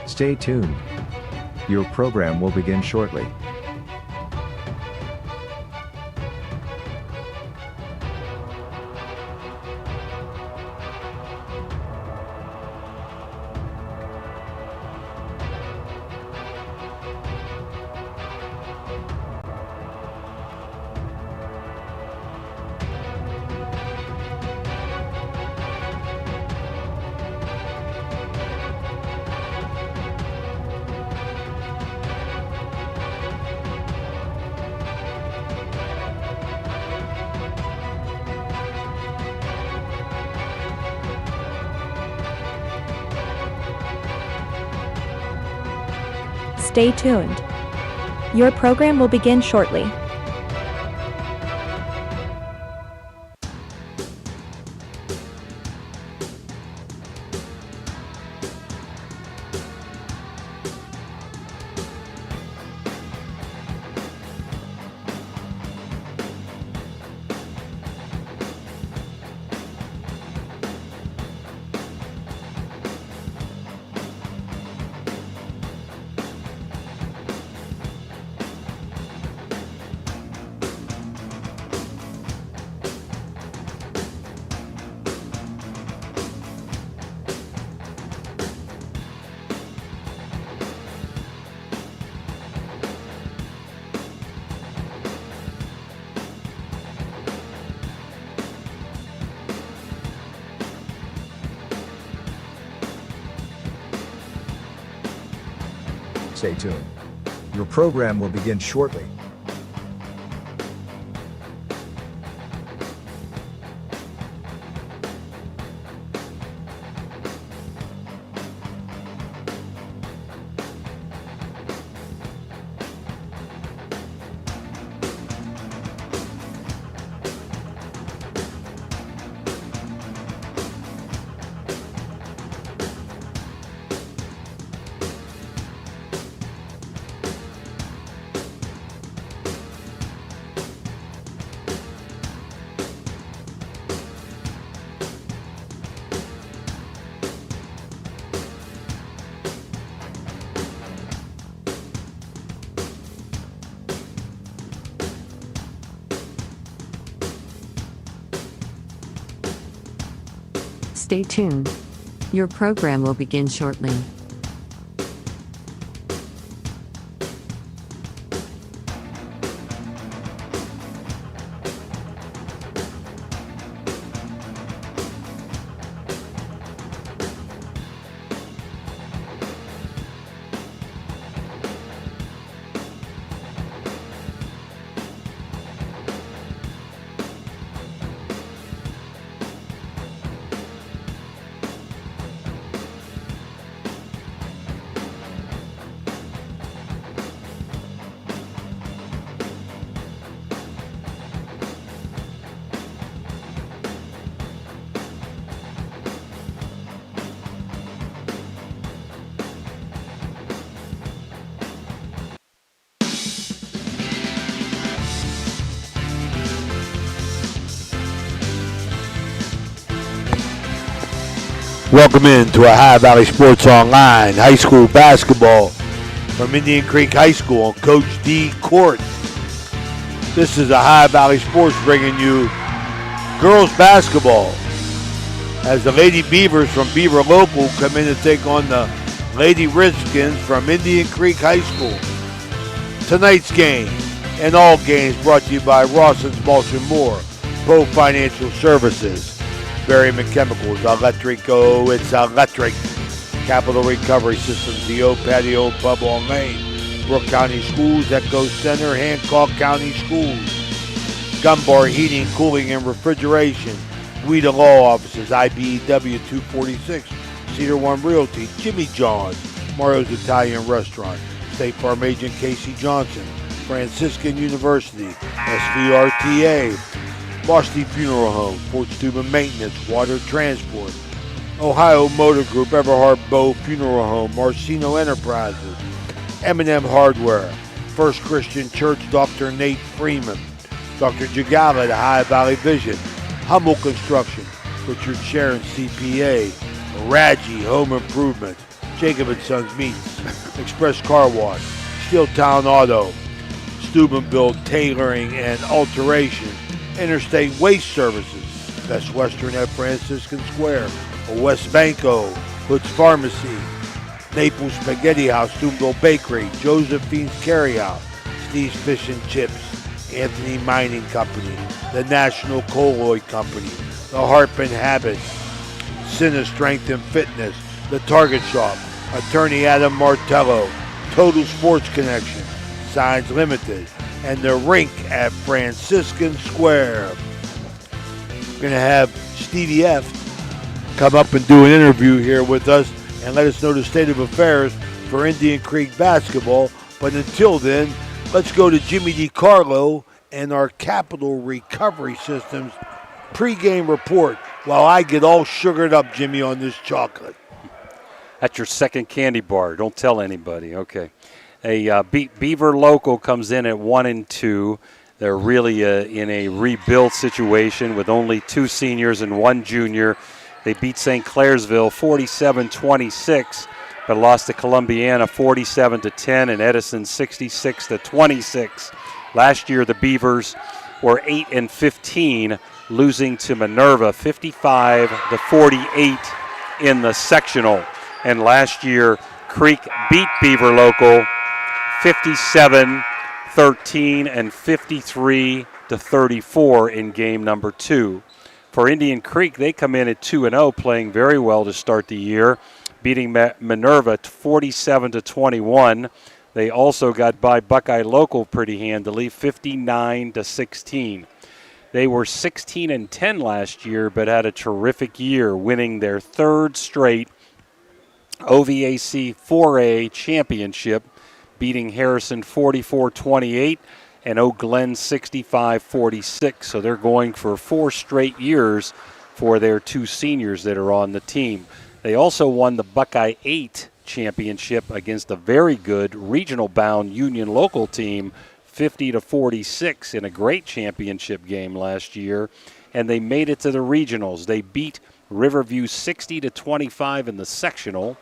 Stay tuned. Your program will begin shortly. Stay tuned. Your program will begin shortly. Stay tuned. Your program will begin shortly. Stay tuned. Your program will begin shortly. Welcome in to Ohio Valley Sports Online high school basketball from Indian Creek High School on Coach D Court. This is Ohio Valley Sports bringing you girls basketball as the Lady Beavers from Beaver Local come in to take on the Lady Redskins from Indian Creek High School. Tonight's game and all games brought to you by Rawson's Mulch and More, Pro Financial Services, Berryman Chemicals, Electrico, it's electric. Capital Recovery Systems, the old patio pub on Main, Brooke County Schools, Echo Center, Hancock County Schools, Gunbar Heating, Cooling, and Refrigeration, Guida Law Offices, IBEW 246, Cedar One Realty, Jimmy John's, Mario's Italian Restaurant, State Farm Agent Casey Johnson, Franciscan University, SVRTA, Boston Funeral Home, Porch Tube and Maintenance, Water Transport, Ohio Motor Group, Everhard Bow Funeral Home, Marcino Enterprises, M&M Hardware, First Christian Church, Dr. Nate Freeman, Dr. Jagala at Ohio Valley Vision, Hummel Construction, Richard Sharon CPA, Radji Home Improvement, Jacob and Sons Meats, Express Car Wash, Steel Town Auto, Steubenville Tailoring and Alteration, Interstate Waste Services, Best Western at Franciscan Square, West Banco, Hood's Pharmacy, Naples Spaghetti House, Steubenville Bakery, Josephine's Carryout, Steve's Fish and Chips, Anthony Mining Company, the National Colloid Company, the Harpin Habit, Cine Strength and Fitness, the Target Shop, Attorney Adam Martello, Total Sports Connection, Signs Limited, and the Rink at Franciscan Square. We're going to have Stevie F come up and do an interview here with us and let us know the state of affairs for Indian Creek basketball. But until then, let's go to Jimmy DiCarlo and our Capital Recovery Systems pregame report while I get all sugared up, Jimmy, on this chocolate. That's your second candy bar. Don't tell anybody. Okay. Beaver Local comes in at 1-2. They're really in a rebuild situation with only 2 seniors and 1 junior. They beat St. Clairsville 47-26, but lost to Columbiana 47-10 and Edison 66-26. Last year, the Beavers were 8-15, losing to Minerva 55-48 in the sectional. And last year, Creek beat Beaver Local 57-13 and 53-34 in game number 2. For Indian Creek, they come in at 2-0, playing very well to start the year, beating Minerva 47-21. They also got by Buckeye Local pretty handily, 59-16. They were 16-10 last year, but had a terrific year, winning their 3rd straight OVAC 4A championship, beating Harrison 44-28 and Eau Glen 65-46. So they're going for 4 straight years for their 2 seniors that are on the team. They also won the Buckeye 8 championship against a very good regional-bound Union Local team, 50-46 in a great championship game last year. And they made it to the regionals. They beat Riverview 60-25 in the sectional.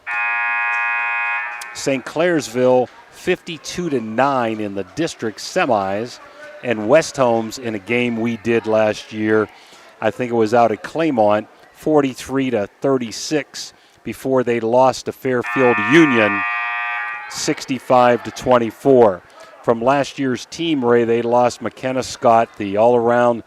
St. Clairsville 52-9 in the district semis, and West Holmes in a game we did last year. I think it was out at Claymont, 43-36 before they lost to Fairfield Union 65-24. From last year's team, Ray, they lost McKenna Scott, the all-around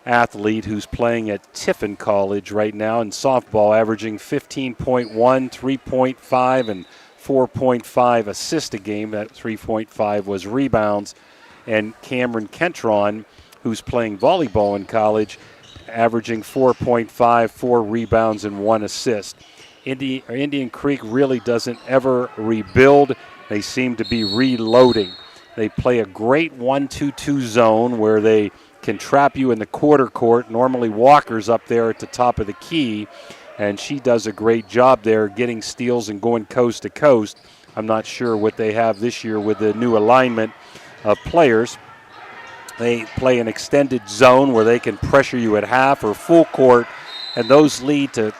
athlete who's playing at Tiffin College right now in softball, averaging 15.1, 3.5, and 4.5 assists a game. That 3.5 was rebounds. And Cameron Kentron, who's playing volleyball in college, averaging 4.5, 4 rebounds, and 1 assist. Indian Creek really doesn't ever rebuild. They seem to be reloading. They play a great 1-2-2 zone where they can trap you in the quarter court. Normally Walker's up there at the top of the key, and she does a great job there getting steals and going coast to coast. I'm not sure what they have this year with the new alignment of players. They play an extended zone where they can pressure you at half or full court, and those lead to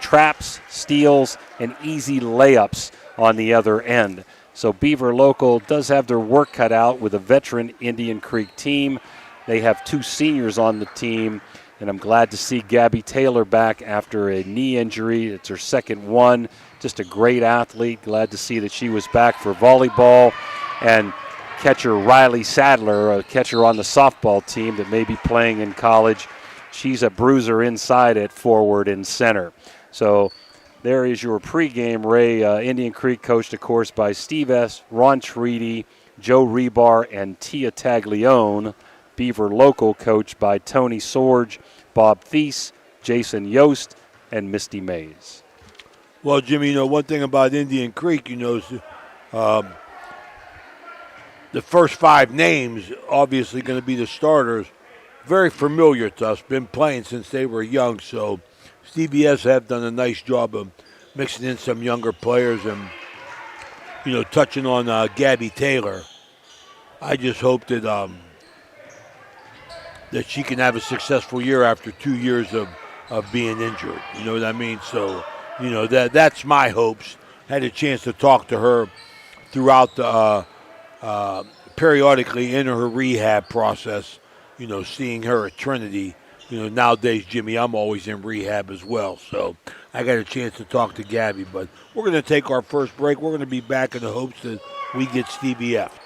traps, steals, and easy layups on the other end. So Beaver Local does have their work cut out with a veteran Indian Creek team. They have 2 seniors on the team, and I'm glad to see Gabby Taylor back after a knee injury. It's her second one. Just a great athlete. Glad to see that she was back for volleyball. And catcher Riley Sadler, a catcher on the softball team that may be playing in college. She's a bruiser inside at forward and center. So there is your pregame, Ray. Indian Creek coached, of course, by Steve S., Ron Treaty, Joe Rebar, and Tia Taglione. Beaver Local coached by Tony Sorge, Bob Thies, Jason Yost, and Misty Mays. Well, Jimmy, one thing about Indian Creek, is the first 5 names obviously going to be the starters. Very familiar to us, been playing since they were young, so Stevie S have done a nice job of mixing in some younger players and, touching on Gabby Taylor. I just hope that that she can have a successful year after 2 years of being injured. You know what I mean? So, that's my hopes. had a chance to talk to her throughout the periodically in her rehab process, seeing her at Trinity. Nowadays, Jimmy, I'm always in rehab as well, so I got a chance to talk to Gabby. But we're going to take our first break. We're going to be back in the hopes that we get Stevie F.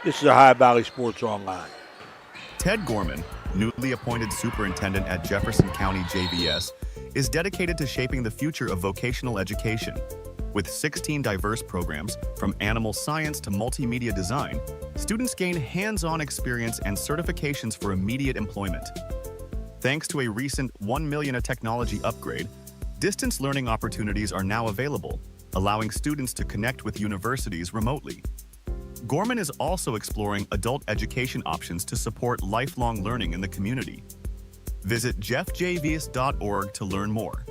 This is Ohio Valley Sports Online. Ted Gorman, newly appointed superintendent at Jefferson County JVS, is dedicated to shaping the future of vocational education. With 16 diverse programs, from animal science to multimedia design, students gain hands-on experience and certifications for immediate employment. Thanks to a recent $1 million technology upgrade, distance learning opportunities are now available, allowing students to connect with universities remotely. Gorman is also exploring adult education options to support lifelong learning in the community. Visit jeffjvs.org to learn more.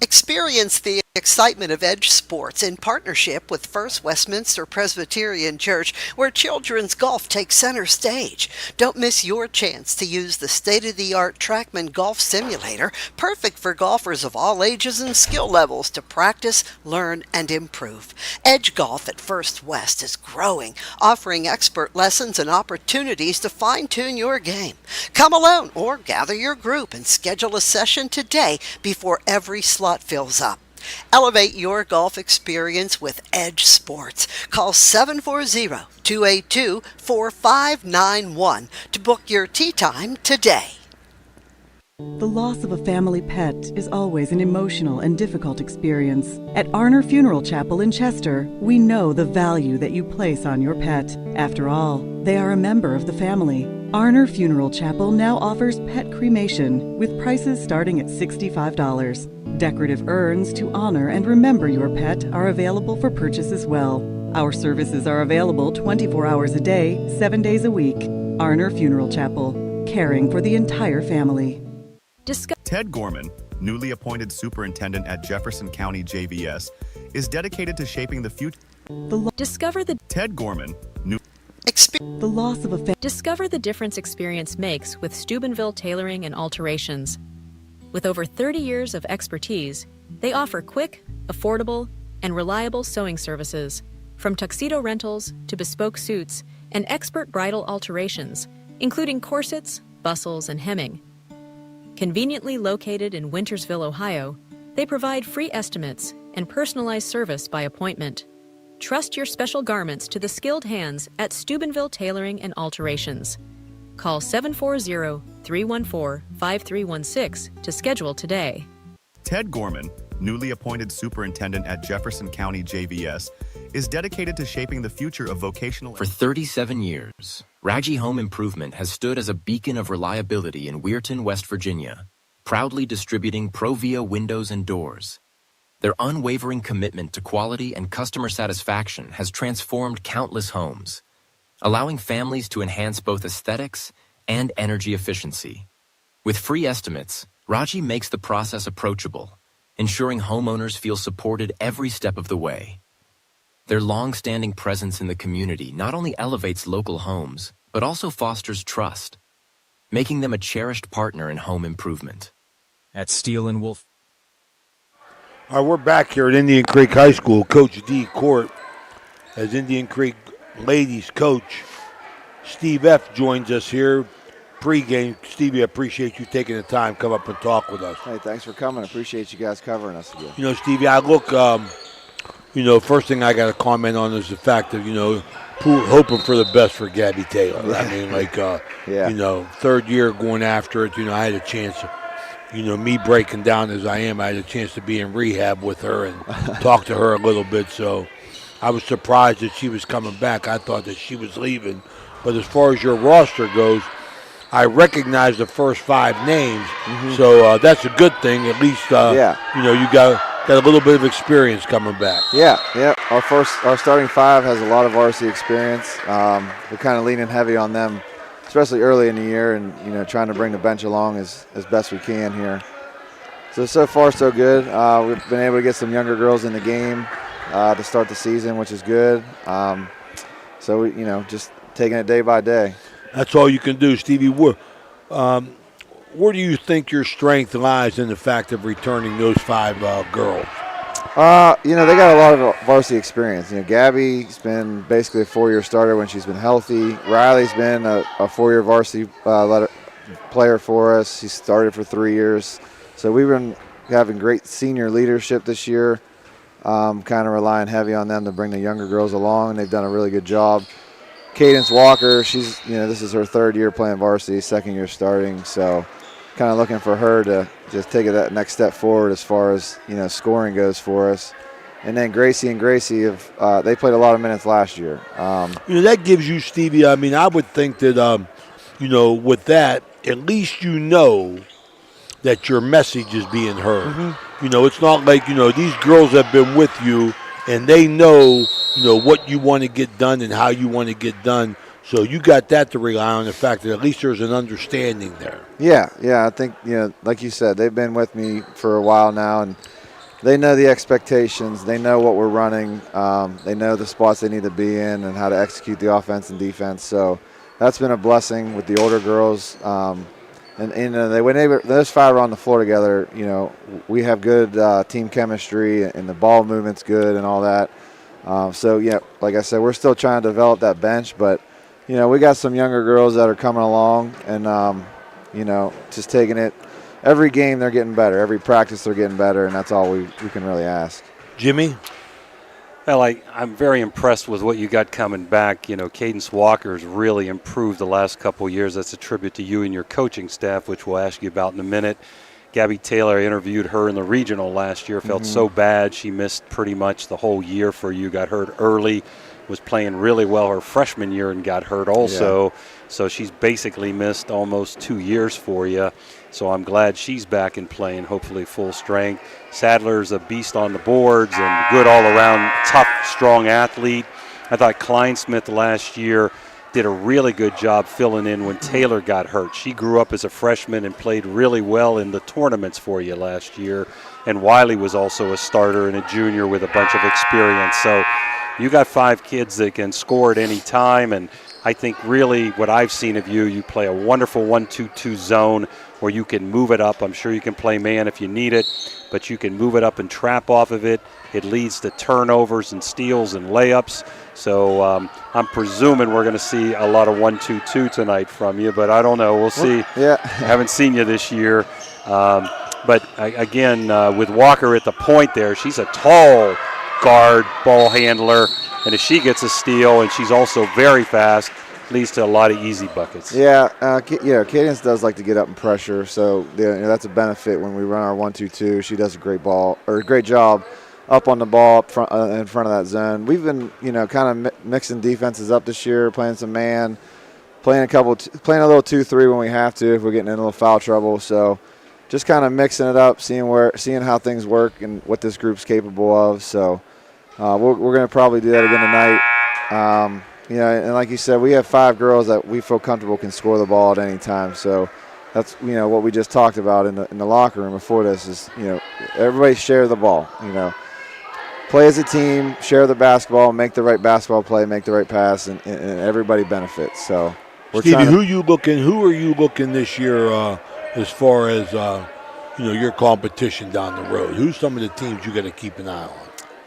Experience the excitement of Edge Sports in partnership with First Westminster Presbyterian Church, where children's golf takes center stage. Don't miss your chance to use the state-of-the-art TrackMan Golf Simulator, perfect for golfers of all ages and skill levels to practice, learn, and improve. Edge Golf at First West is growing, offering expert lessons and opportunities to fine-tune your game. Come alone or gather your group and schedule a session today before every slot fills up. Elevate your golf experience with Edge Sports. Call 740-282-4591 to book your tee time today. The loss of a family pet is always an emotional and difficult experience. At Arner Funeral Chapel in Chester, we know the value that you place on your pet. After all, they are a member of the family. Arner Funeral Chapel now offers pet cremation with prices starting at $65. Decorative urns to honor and remember your pet are available for purchase as well. Our services are available 24 hours a day, 7 days a week. Arner Funeral Chapel, caring for the entire family. Ted Gorman, newly appointed superintendent at Jefferson County JVS, is dedicated to shaping the future. Ted Gorman, The loss of a Discover the difference experience makes with Steubenville Tailoring and Alterations. With over 30 years of expertise, they offer quick, affordable, and reliable sewing services, from tuxedo rentals to bespoke suits and expert bridal alterations, including corsets, bustles, and hemming. Conveniently located in Wintersville, Ohio, they provide free estimates and personalized service by appointment. Trust your special garments to the skilled hands at Steubenville Tailoring and Alterations. Call 740-314-5316 to schedule today. Ted Gorman, newly appointed superintendent at Jefferson County JVS, is dedicated to shaping the future of vocational. For 37 years, Raggi Home Improvement has stood as a beacon of reliability in Weirton, West Virginia, proudly distributing Provia windows and doors. Their unwavering commitment to quality and customer satisfaction has transformed countless homes, allowing families to enhance both aesthetics and energy efficiency. With free estimates, Raggi makes the process approachable, ensuring homeowners feel supported every step of the way. Their long-standing presence in the community not only elevates local homes, but also fosters trust, making them a cherished partner in home improvement. At Steel and Wolf. All right, we're back here at Indian Creek High School. Coach D. Court, as Indian Creek ladies coach, Steve F. joins us here pre-game. Stevie, I appreciate you taking the time to come up and talk with us. Hey, thanks for coming. I appreciate you guys covering us again. Stevie, I look, first thing I got to comment on is the fact of, hoping for the best for Gabby Taylor. I mean, third year going after it, I had a chance, me breaking down as I am, I had a chance to be in rehab with her and talk to her a little bit. So I was surprised that she was coming back. I thought that she was leaving. But as far as your roster goes, I recognize the first 5 names. Mm-hmm. So that's a good thing. At least, you got a little bit of experience coming back. Yeah. Our starting 5 has a lot of varsity experience. We're kind of leaning heavy on them, especially early in the year, and trying to bring the bench along as best we can here. So far so good. We've been able to get some younger girls in the game to start the season, which is good. So we, just taking it day by day. That's all you can do, Stevie. Where do you think your strength lies in the fact of returning those 5 girls? They got a lot of varsity experience. Gabby's been basically a 4-year starter when she's been healthy. Riley's been a 4-year varsity player for us. He started for 3 years. So we've been having great senior leadership this year, kind of relying heavy on them to bring the younger girls along. They've done a really good job. Cadence Walker, she's, this is her 3rd year playing varsity, 2nd year starting. So kind of looking for her to just take it that next step forward as far as, scoring goes for us. And then Gracie have they played a lot of minutes last year. That gives you, Stevie, I would think that, with that, at least that your message is being heard. Mm-hmm. It's not like, these girls have been with you and they know, what you want to get done and how you want to get done. So you got that to rely on, the fact that at least there's an understanding there. Yeah, I think, like you said, they've been with me for a while now, and they know the expectations. They know what we're running. They know the spots they need to be in and how to execute the offense and defense. So that's been a blessing with the older girls. Those 5 are on the floor together, we have good team chemistry, and the ball movement's good and all that. Like I said, we're still trying to develop that bench, but we got some younger girls that are coming along and, just taking it. Every game they're getting better. Every practice they're getting better, and that's all we can really ask. Jimmy? Well, I'm very impressed with what you got coming back. Cadence Walker's really improved the last couple of years. That's a tribute to you and your coaching staff, which we'll ask you about in a minute. Gabby Taylor, I interviewed her in the regional last year, felt so bad. She missed pretty much the whole year for you, got hurt early, was playing really well her freshman year and got hurt also. Yeah. So she's basically missed almost 2 years for you. So I'm glad she's back and playing, hopefully full strength. Sadler's a beast on the boards and good all-around, tough, strong athlete. I thought Kleinsmith last year did a really good job filling in when Taylor got hurt. She grew up as a freshman and played really well in the tournaments for you last year. And Wiley was also a starter and a junior with a bunch of experience. So you got 5 kids that can score at any time, and I think really what I've seen of you play a wonderful 1-2-2 zone where you can move it up. I'm sure you can play man if you need it, but you can move it up and trap off of it. It leads to turnovers and steals and layups. So I'm presuming we're going to see a lot of 1-2-2 tonight from you, but I don't know. We'll see. Yeah. I haven't seen you this year. But again, with Walker at the point there, she's a tall guard, ball handler, and if she gets a steal, and she's also very fast, leads to a lot of easy buckets. Yeah, Cadence does like to get up and pressure, so that's a benefit when we run our 1-2-2. She does a great job up on the ball up front, in front of that zone. We've been, kind of mixing defenses up this year, playing some man, playing a little 2-3 when we have to if we're getting in a little foul trouble. So just kind of mixing it up, seeing how things work and what this group's capable of. So we're going to probably do that again tonight. And like you said, we have 5 girls that we feel comfortable can score the ball at any time. So that's what we just talked about in the locker room before this is everybody share the ball. Play as a team, share the basketball, make the right basketball play, make the right pass, and everybody benefits. So Stevie, who are you looking this year as far as your competition down the road? Who's some of the teams you got to keep an eye on?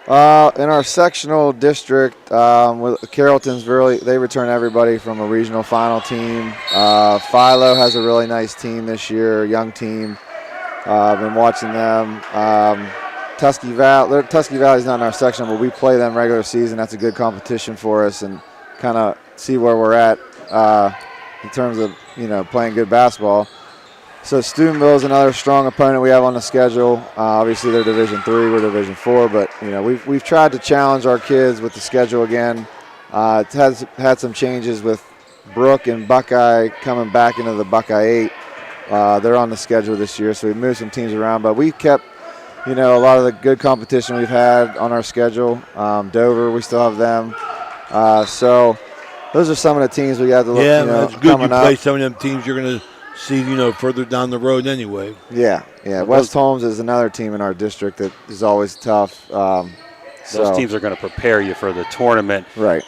In our sectional district, with Carrollton's they return everybody from a regional final team. Philo has a really nice team this year, young team. I've been watching them. Tusky Valley's not in our section, but we play them regular season. That's a good competition for us and kind of see where we're at in terms of playing good basketball. So Steubenville is another strong opponent we have on the schedule. Obviously, they're Division III, we're Division IV, but we've tried to challenge our kids with the schedule again. It has had some changes with Brook and Buckeye coming back into the Buckeye 8. They're on the schedule this year, so we moved some teams around, but we kept a lot of the good competition we've had on our schedule. Dover, we still have them. So those are some of the teams we got to look. Yeah, that's good. Coming you play up. Some of them teams you're going to see, further down the road anyway. Yeah. West Holmes is another team in our district that is always tough. Those teams are going to prepare you for the tournament. Right.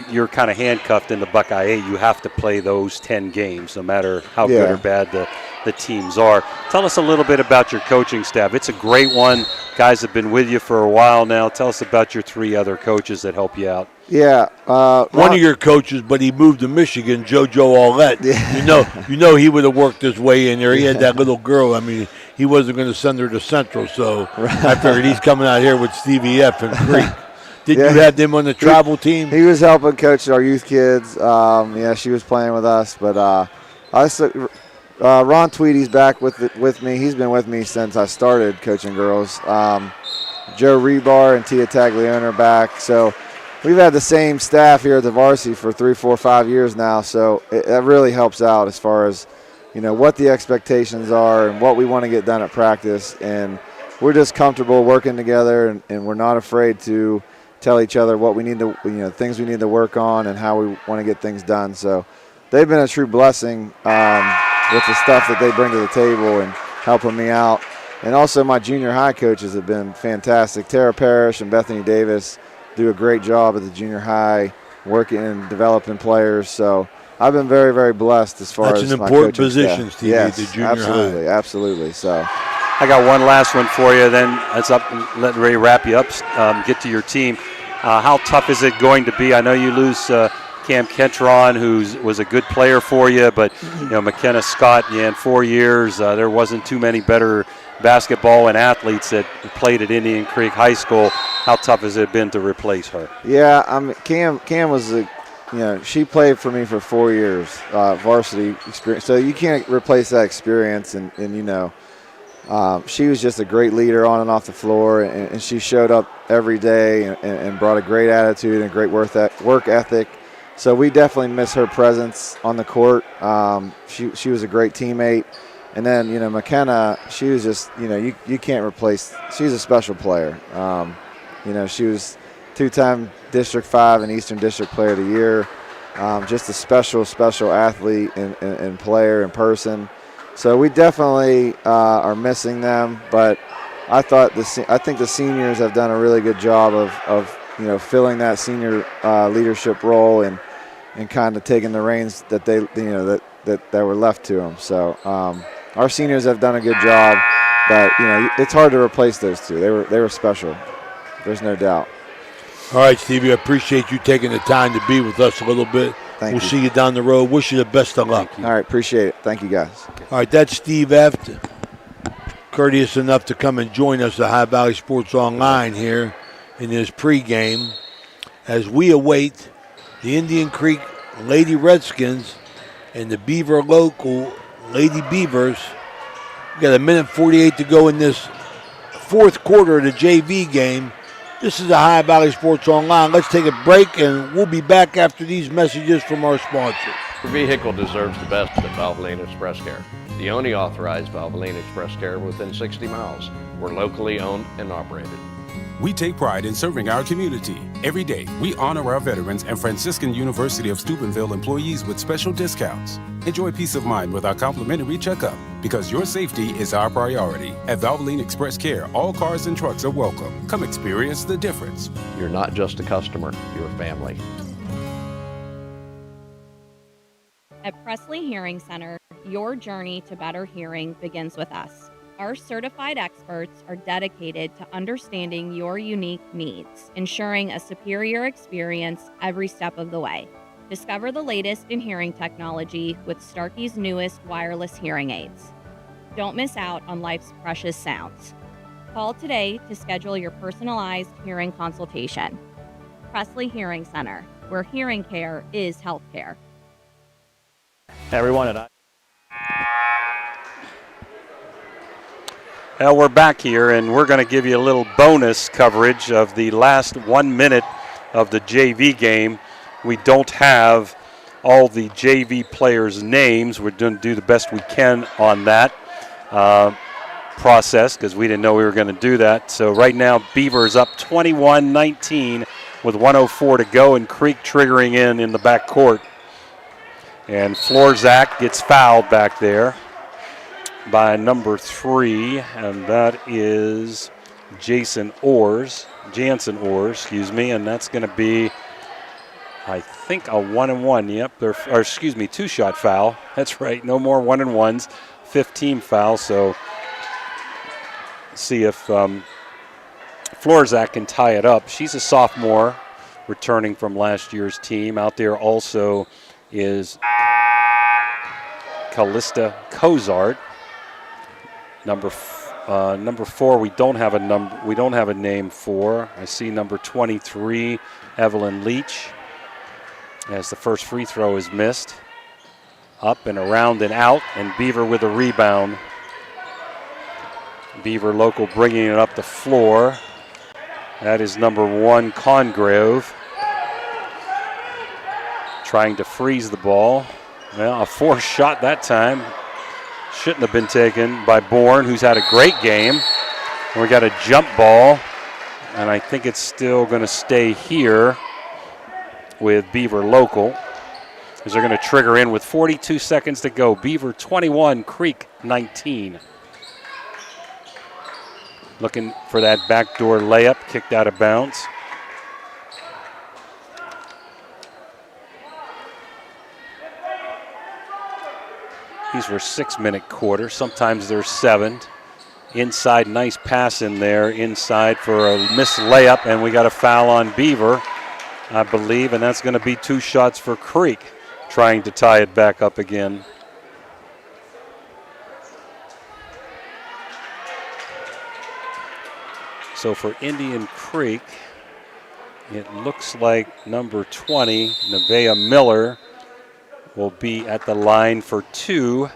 You're kind of handcuffed in the Buckeye 8. You have to play those 10 games, no matter how good or bad the teams are. Tell us a little bit about your coaching staff. It's a great one. Guys have been with you for a while now. Tell us about your 3 other coaches that help you out. Yeah, one of your coaches, but he moved to Michigan, JoJo Aulette. Yeah. You know he would have worked his way in there. He had that little girl. I mean, he wasn't going to send her to Central, so I figured he's coming out here with Stevie F. and Creek. Did you have them on the travel team? He was helping coach our youth kids. Yeah, she was playing with us, but Ron Tweedy's back with me. He's been with me since I started coaching girls. Joe Rebar and Tia Taglione are back. So we've had the same staff here at the varsity for 3, 4, 5 years now. So it really helps out as far as, what the expectations are and what we want to get done at practice. And we're just comfortable working together, and we're not afraid to tell each other what we need to, things we need to work on and how we want to get things done. So they've been a true blessing with the stuff that they bring to the table and helping me out. And also my junior high coaches have been fantastic. Tara Parrish and Bethany Davis do a great job at the junior high working and developing players. So I've been very, very blessed as far as That's an my important coaching position, staff. Stevie, Yes, the junior absolutely, high. absolutely. So I got one last one for you, then it's up. Let Ray wrap you up, get to your team. How tough is it going to be? I know you lose Cam Kentron, who was a good player for you, but McKenna Scott, in 4 years, there wasn't too many better basketball and athletes that played at Indian Creek High School. How tough has it been to replace her? Yeah, Cam was she played for me for 4 years, varsity experience. So you can't replace that experience, and she was just a great leader on and off the floor, and she showed up every day and brought a great attitude and great work ethic. So we definitely miss her presence on the court. She was a great teammate. And then, McKenna, she was just, you can't replace. She's a special player. She was 2-time District 5 and Eastern District Player of the Year. Just a special athlete and player in person. So we definitely are missing them. But I think the seniors have done a really good job of filling that senior leadership role and kind of taking the reins that that were left to them. So our seniors have done a good job, but it's hard to replace those two. They were special. There's no doubt. All right, Stevie, I appreciate you taking the time to be with us a little bit. Thank we'll you. see you down the road. Wish you the best of luck. All right, appreciate it. Thank you, guys. All right, that's Steve F. Courteous enough to come and join us at High Valley Sports Online here in his pregame as we await the Indian Creek Lady Redskins and the Beaver local Lady Beavers. We got 1:48 to go in this fourth quarter of the JV game. This is a High Valley Sports Online. Let's take a break, and we'll be back after these messages from our sponsors. Your vehicle deserves the best at Valvoline Express Care. The only authorized Valvoline Express Care within 60 miles. We're locally owned and operated. We take pride in serving our community. Every day, we honor our veterans and Franciscan University of Steubenville employees with special discounts. Enjoy peace of mind with our complimentary checkup, because your safety is our priority. At Valvoline Express Care, all cars and trucks are welcome. Come experience the difference. You're not just a customer, you're a family. At Presley Hearing Center, your journey to better hearing begins with us. Our certified experts are dedicated to understanding your unique needs, ensuring a superior experience every step of the way. Discover the latest in hearing technology with Starkey's newest wireless hearing aids. Don't miss out on life's precious sounds. Call today to schedule your personalized hearing consultation. Presley Hearing Center, where hearing care is healthcare. Hey everyone, Well, we're back here, and we're going to give you a little bonus coverage of the last 1 minute of the JV game. We don't have all the JV players' names. We're going to do the best we can on that process because we didn't know we were going to do that. So right now, Beaver is up 21-19 with 1:04 to go, and Creek triggering in the back court. And Florzak gets fouled back there by number 3, and that is Jansen Orrs, and that's going to be, I think, a 1-and-1. Yep, two-shot foul. That's right, no more 1-and-1s. fifth team foul, so see if Florzak can tie it up. She's a sophomore returning from last year's team. Out there also is Callista Kozart. Number 4, we don't have a name for. I see number 23, Evelyn Leach, as the first free throw is missed. Up and around and out, and Beaver with a rebound. Beaver local bringing it up the floor. That is number 1, Congrove. Trying to freeze the ball. Well, a forced shot that time. Shouldn't have been taken by Bourne, who's had a great game. And we got a jump ball, and I think it's still going to stay here with Beaver local, as they're going to trigger in with 42 seconds to go. Beaver 21, Creek 19. Looking for that backdoor layup, kicked out of bounds. These were 6-minute quarters. Sometimes they're 7. Inside, nice pass in there. Inside for a missed layup, and we got a foul on Beaver, I believe, and that's going to be 2 shots for Creek, trying to tie it back up again. So for Indian Creek, it looks like number 20, Nevaeh Miller, will be at the line for 2.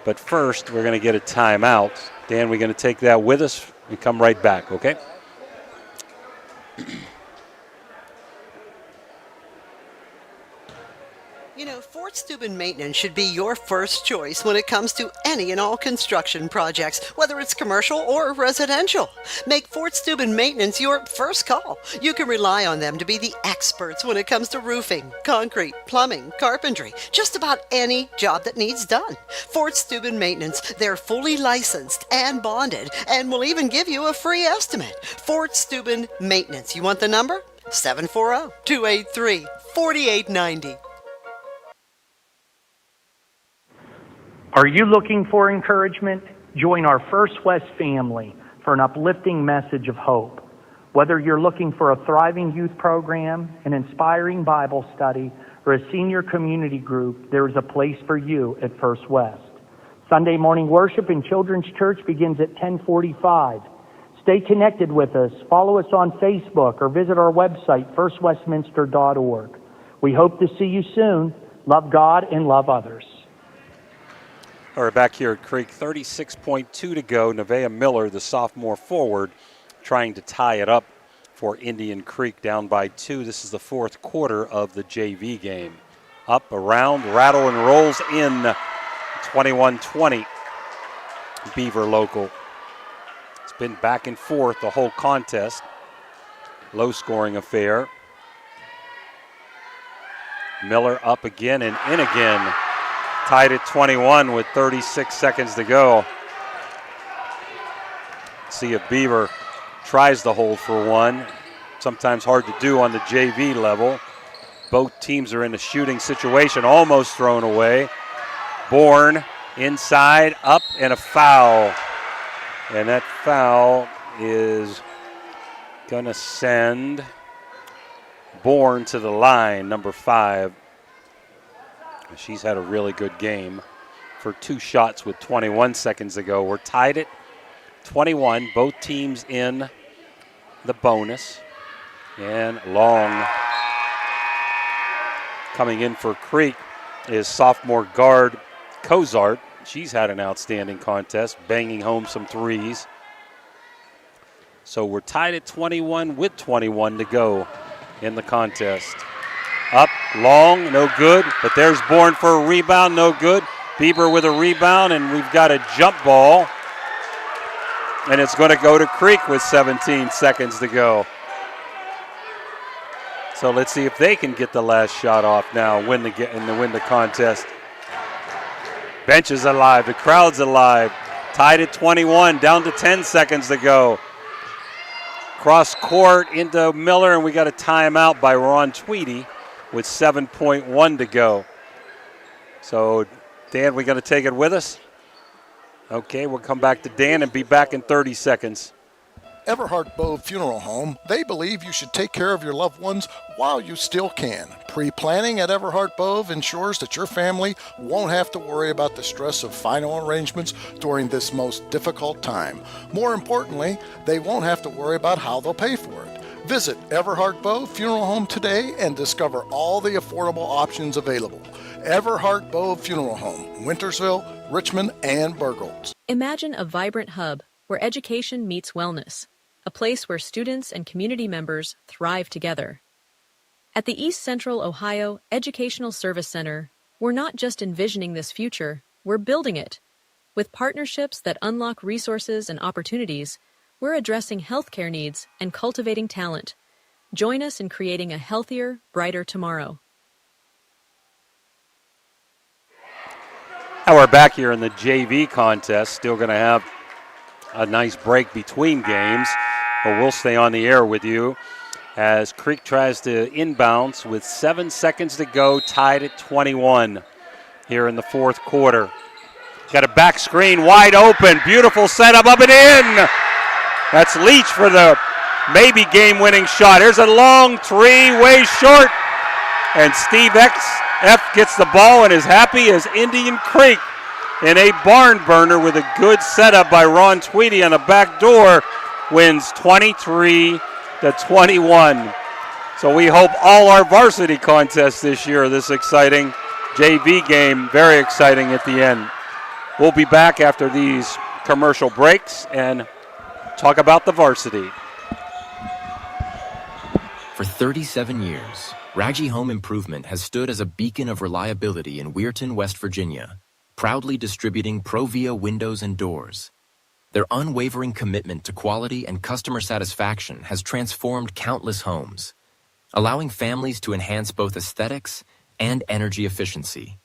But first, we're going to get a timeout. Dan, we're going to take that with us and come right back, okay? You know, Fort Steuben Maintenance should be your first choice when it comes to any and all construction projects, whether it's commercial or residential. Make Fort Steuben Maintenance your first call. You can rely on them to be the experts when it comes to roofing, concrete, plumbing, carpentry, just about any job that needs done. Fort Steuben Maintenance, they're fully licensed and bonded and will even give you a free estimate. Fort Steuben Maintenance. You want the number? 740-283-4890. Are you looking for encouragement? Join our First West family for an uplifting message of hope. Whether you're looking for a thriving youth program, an inspiring Bible study, or a senior community group, there is a place for you at First West. Sunday morning worship in Children's Church begins at 10:45. Stay connected with us. Follow us on Facebook or visit our website, firstwestminster.org. We hope to see you soon. Love God and love others. All right, back here at Creek, 36.2 to go. Nevaeh Miller, the sophomore forward, trying to tie it up for Indian Creek, down by 2. This is the 4th quarter of the JV game. Up, around, rattle and rolls in. 21-20, Beaver local. It's been back and forth the whole contest. Low-scoring affair. Miller up again and in again. Tied at 21 with 36 seconds to go. See if Beaver tries to hold for one. Sometimes hard to do on the JV level. Both teams are in a shooting situation, almost thrown away. Bourne inside, up, and a foul. And that foul is going to send Bourne to the line, number 5. She's had a really good game for 2 shots with 21 seconds to go. We're tied at 21, both teams in the bonus. And Long coming in for Creek is sophomore guard Kozart. She's had an outstanding contest, banging home some threes. So we're tied at 21 with 21 to go in the contest. Up, Long, no good, but there's Bourne for a rebound, no good. Beaver with a rebound, and we've got a jump ball. And it's going to go to Creek with 17 seconds to go. So let's see if they can get the last shot off now, win the contest. Bench is alive, the crowd's alive. Tied at 21, down to 10 seconds to go. Cross court into Miller, and we got a timeout by Ron Tweedy with 7.1 to go. So, Dan, we going to take it with us? Okay, we'll come back to Dan and be back in 30 seconds. Everhart Bove Funeral Home, they believe you should take care of your loved ones while you still can. Pre-planning at Everhart Bove ensures that your family won't have to worry about the stress of final arrangements during this most difficult time. More importantly, they won't have to worry about how they'll pay for it. Visit Everhart Bove Funeral Home today and discover all the affordable options available. Everhart Bove Funeral Home, Wintersville, Richmond, and Burgolds. Imagine a vibrant hub where education meets wellness, a place where students and community members thrive together. At the East Central Ohio Educational Service Center, we're not just envisioning this future, we're building it. With partnerships that unlock resources and opportunities, we're addressing healthcare needs and cultivating talent. Join us in creating a healthier, brighter tomorrow. Now we're back here in the JV contest. Still going to have a nice break between games, but we'll stay on the air with you as Creek tries to inbounds with 7 seconds to go, tied at 21 here in the fourth quarter. Got a back screen wide open. Beautiful setup up and in. That's Leach for the maybe game-winning shot. Here's a long three, way short. And Steve F gets the ball and is happy as Indian Creek in a barn burner with a good setup by Ron Tweedy on the back door wins 23-21. So we hope all our varsity contests this year are this exciting. JV game, very exciting at the end. We'll be back after these commercial breaks and talk about the varsity. For 37 years, Raggi Home Improvement has stood as a beacon of reliability in Weirton, West Virginia, proudly distributing Provia windows and doors. Their unwavering commitment to quality and customer satisfaction has transformed countless homes, allowing families to enhance both aesthetics and energy efficiency.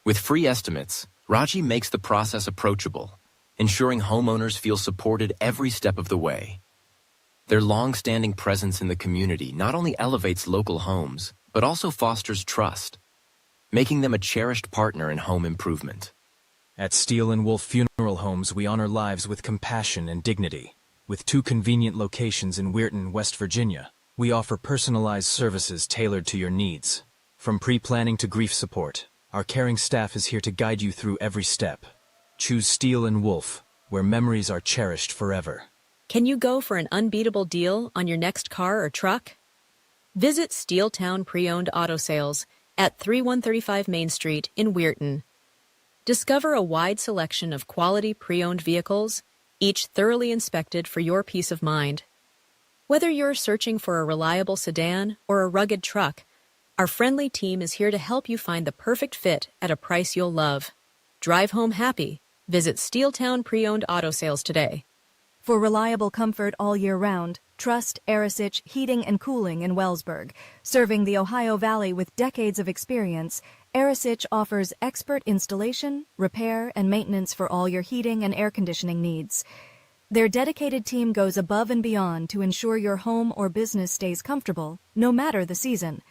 With free estimates, Raggi makes the process approachable, ensuring homeowners feel supported every step of the way. Their long-standing presence in the community not only elevates local homes, but also fosters trust, making them a cherished partner in home improvement. At Steel and Wolf Funeral Homes, we honor lives with compassion and dignity. With 2 convenient locations in Weirton, West Virginia, we offer personalized services tailored to your needs. From pre-planning to grief support, our caring staff is here to guide you through every step. Choose Steel and Wolf, where memories are cherished forever. Can you go for an unbeatable deal on your next car or truck? Visit Steeltown Pre-Owned Auto Sales at 3135 Main Street in Weirton. Discover a wide selection of quality pre-owned vehicles, each thoroughly inspected for your peace of mind. Whether you're searching for a reliable sedan or a rugged truck, our friendly team is here to help you find the perfect fit at a price you'll love. Drive home happy. Visit Steeltown Pre-Owned Auto Sales today. For reliable comfort all year round, trust Arisich Heating and Cooling in Wellsburg. Serving the Ohio Valley with decades of experience, Arisich offers expert installation, repair, and maintenance for all your heating and air conditioning needs. Their dedicated team goes above and beyond to ensure your home or business stays comfortable, no matter the season.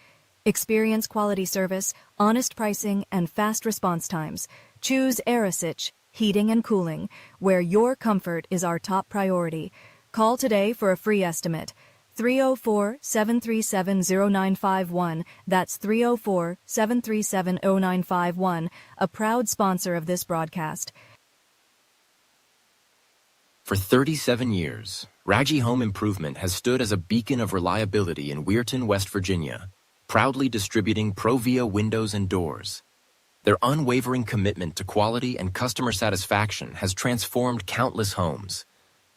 Experience quality service, honest pricing, and fast response times. Choose Arisich Heating and Cooling, where your comfort is our top priority. Call today for a free estimate. 304-737-0951. That's 304-737-0951, a proud sponsor of this broadcast. For 37 years, Raggi Home Improvement has stood as a beacon of reliability in Weirton, West Virginia, proudly distributing Provia windows and doors. Their unwavering commitment to quality and customer satisfaction has transformed countless homes,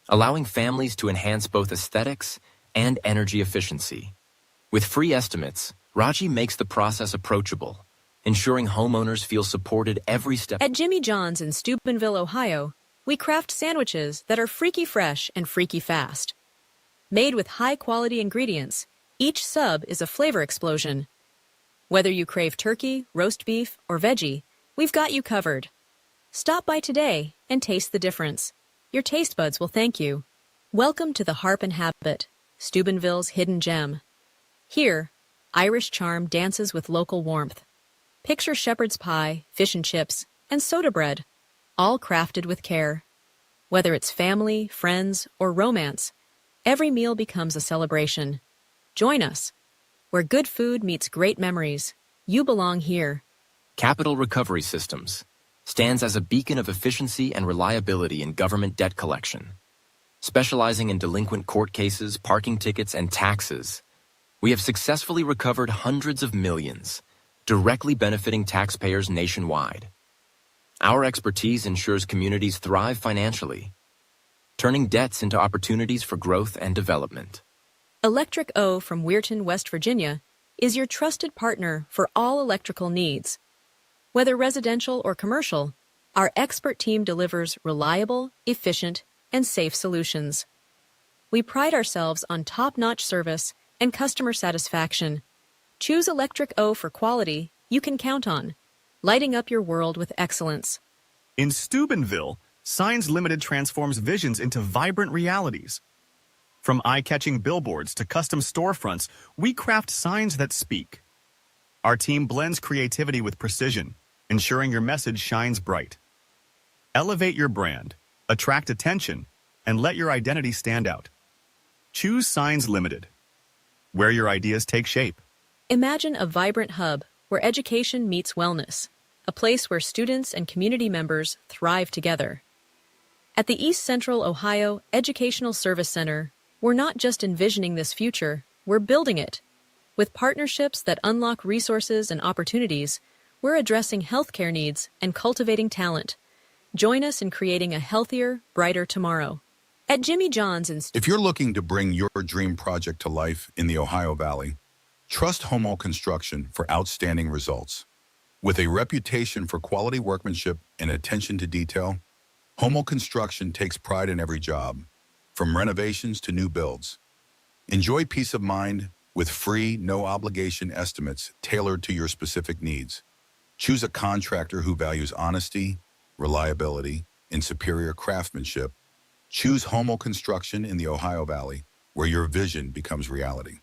allowing families to enhance both aesthetics and energy efficiency. With free estimates, Raggi makes the process approachable, ensuring homeowners feel supported every step. At Jimmy John's in Steubenville, Ohio, we craft sandwiches that are freaky fresh and freaky fast. Made with high-quality ingredients, each sub is a flavor explosion. Whether you crave turkey, roast beef, or veggie, we've got you covered. Stop by today and taste the difference. Your taste buds will thank you. Welcome to the Harp and Habit, Steubenville's hidden gem. Here, Irish charm dances with local warmth. Picture shepherd's pie, fish and chips, and soda bread. all crafted with care. Whether it's family, friends, or romance, every meal becomes a celebration. Join us, where good food meets great memories. You belong here. Capital Recovery Systems stands as a beacon of efficiency and reliability in government debt collection. Specializing in delinquent court cases, parking tickets, and taxes, we have successfully recovered hundreds of millions, directly benefiting taxpayers nationwide. Our expertise ensures communities thrive financially, turning debts into opportunities for growth and development. Electric O from Weirton, West Virginia, is your trusted partner for all electrical needs. Whether residential or commercial, our expert team delivers reliable, efficient, and safe solutions. We pride ourselves on top-notch service and customer satisfaction. Choose Electric O for quality you can count on, lighting up your world with excellence. In Steubenville, Signs Limited transforms visions into vibrant realities. From eye-catching billboards to custom storefronts, we craft signs that speak. Our team blends creativity with precision, ensuring your message shines bright. Elevate your brand, attract attention, and let your identity stand out. Choose Signs Limited, where your ideas take shape. Imagine a vibrant hub where education meets wellness, a place where students and community members thrive together. At the East Central Ohio Educational Service Center, we're not just envisioning this future, we're building it. With partnerships that unlock resources and opportunities, we're addressing healthcare needs and cultivating talent. Join us in creating a healthier, brighter tomorrow. At Jimmy John's If you're looking to bring your dream project to life in the Ohio Valley, trust Homo Construction for outstanding results. With a reputation for quality workmanship and attention to detail, Homo Construction takes pride in every job, from renovations to new builds. Enjoy peace of mind with free, no-obligation estimates tailored to your specific needs. Choose a contractor who values honesty, reliability, and superior craftsmanship. Choose Homo Construction in the Ohio Valley, where your vision becomes reality.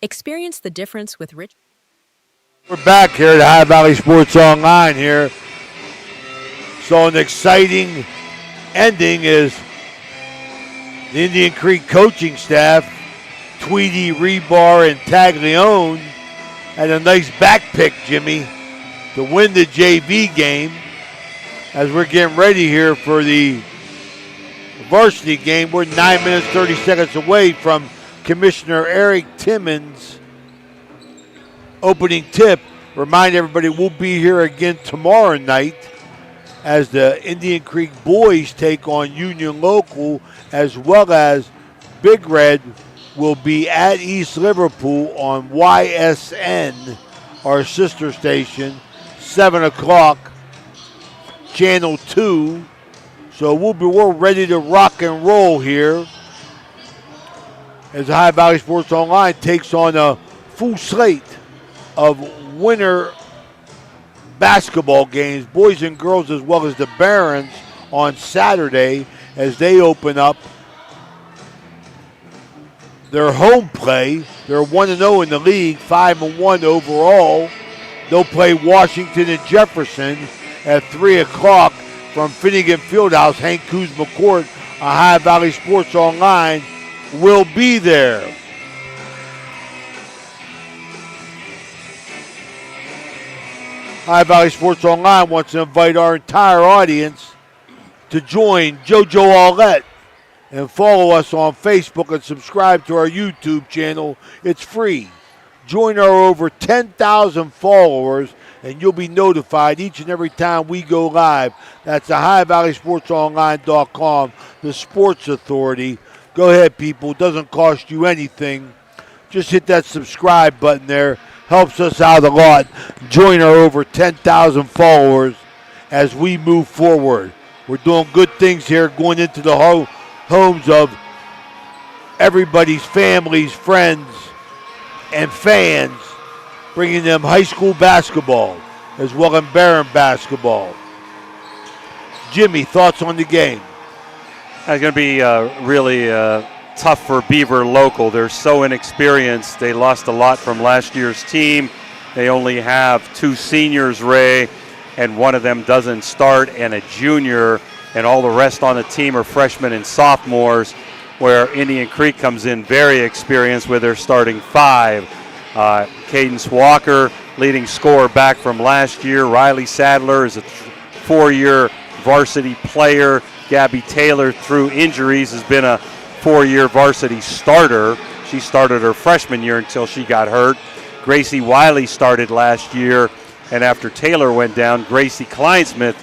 Experience the difference with rich. We're back here at High Valley Sports Online here. So an exciting ending is the Indian Creek coaching staff, Tweedy, Rebar, and Taglione, had a nice back pick, Jimmy, to win the JV game as we're getting ready here for the varsity game. We're 9 minutes, 30 seconds away from Commissioner Eric Timmons' opening tip. Remind everybody we'll be here again tomorrow night as the Indian Creek boys take on Union Local, as well as Big Red will be at East Liverpool on YSN, our sister station, 7 o'clock, Channel 2. So we're ready to rock and roll here as High Valley Sports Online takes on a full slate of winter basketball games, boys and girls, as well as the Barons on Saturday as they open up their home play. They're 1-0 in the league, 5-1 overall. They'll play Washington and Jefferson at 3 o'clock from Finnegan Fieldhouse. Hank Kuzma Court, a High Valley Sports Online will be there. High Valley Sports Online wants to invite our entire audience to join JoJo Aulette and follow us on Facebook and subscribe to our YouTube channel. It's free. Join our over 10,000 followers and you'll be notified each and every time we go live. That's the HighValleySportsOnline.com, the Sports Authority. Go ahead, people. It doesn't cost you anything. Just hit that subscribe button there. Helps us out a lot. Join our over 10,000 followers as we move forward. We're doing good things here going into the homes of everybody's families, friends, and fans, bringing them high school basketball as well as Barron basketball. Jimmy, thoughts on the game? It's going to be really tough for Beaver local. They're so inexperienced. They lost a lot from last year's team. They only have 2 seniors, Ray, and one of them doesn't start, and a junior, and all the rest on the team are freshmen and sophomores, where Indian Creek comes in very experienced with their starting 5. Cadence Walker, leading scorer back from last year. Riley Sadler is a 4-year varsity player. Gabby Taylor, through injuries, has been a 4-year varsity starter. She started her freshman year until she got hurt. Gracie Wiley started last year, and after Taylor went down, Gracie Kleinsmith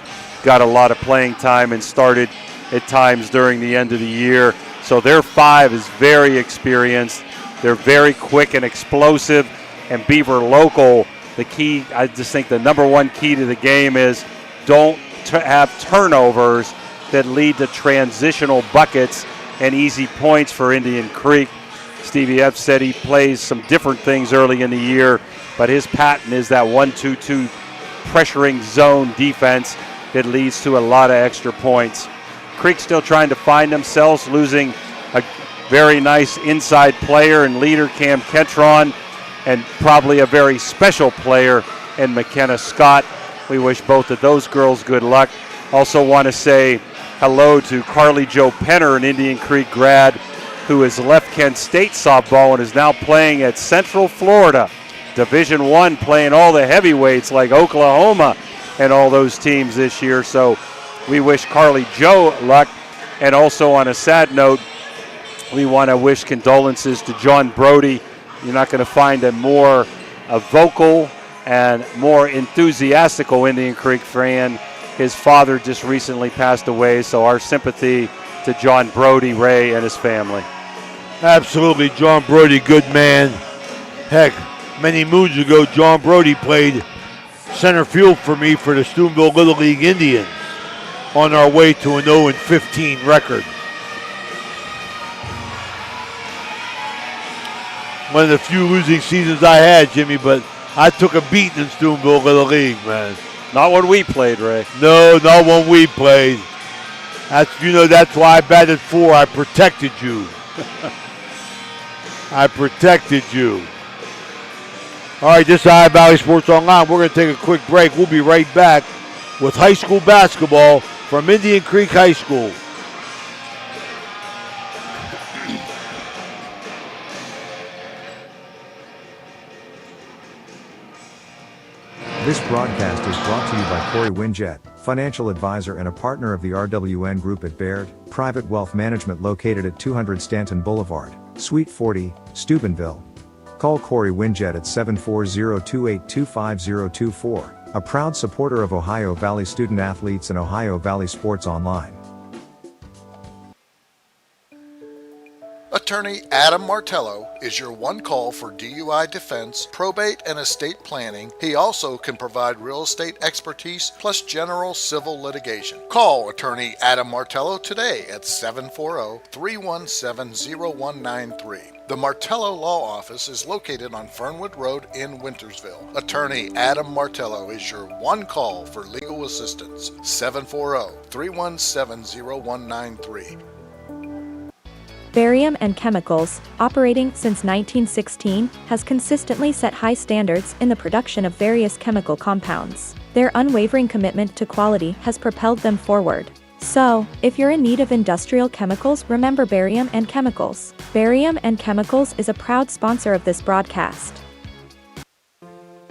got a lot of playing time and started at times during the end of the year. So their 5 is very experienced. They're very quick and explosive. And Beaver local, the key, I just think the number one key to the game is don't have turnovers that lead to transitional buckets and easy points for Indian Creek. Stevie F said he plays some different things early in the year, but his pattern is that 1-2-2 pressuring zone defense that leads to a lot of extra points. Creek still trying to find themselves, losing a very nice inside player and leader, Cam Ketron, and probably a very special player in McKenna Scott. We wish both of those girls good luck. Also want to say hello to Carly Jo Penner, an Indian Creek grad who has left Kent State softball and is now playing at Central Florida, Division I, playing all the heavyweights like Oklahoma and all those teams this year. So we wish Carly Jo luck. And also on a sad note, we want to wish condolences to John Brody. You're not going to find a more vocal and more enthusiastical Indian Creek fan. His father just recently passed away, so our sympathy to John Brody, Ray, and his family. Absolutely, John Brody, good man. Heck, many moons ago, John Brody played center field for me for the Steubenville Little League Indians on our way to an 0-15 record. One of the few losing seasons I had, Jimmy, but I took a beating in Steubenville Little League, man. Not when we played, Ray. No, not when we played. That's why I batted 4. I protected you. I protected you. All right, this is Ohio Valley Sports Online. We're going to take a quick break. We'll be right back with high school basketball from Indian Creek High School. This broadcast is brought to you by Corey Winjet, financial advisor and a partner of the RWN Group at Baird, private wealth management located at 200 Stanton Boulevard, Suite 40, Steubenville. Call Corey Winjet at 740-282-5024, a proud supporter of Ohio Valley student athletes and Ohio Valley Sports Online. Attorney Adam Martello is your one call for DUI defense, probate, and estate planning. He also can provide real estate expertise plus general civil litigation. Call Attorney Adam Martello today at 740-317-0193. The Martello Law Office is located on Fernwood Road in Wintersville. Attorney Adam Martello is your one call for legal assistance. 740-317-0193. Barium and Chemicals, operating since 1916, has consistently set high standards in the production of various chemical compounds. Their unwavering commitment to quality has propelled them forward. So, if you're in need of industrial chemicals, remember Barium and Chemicals. Barium and Chemicals is a proud sponsor of this broadcast.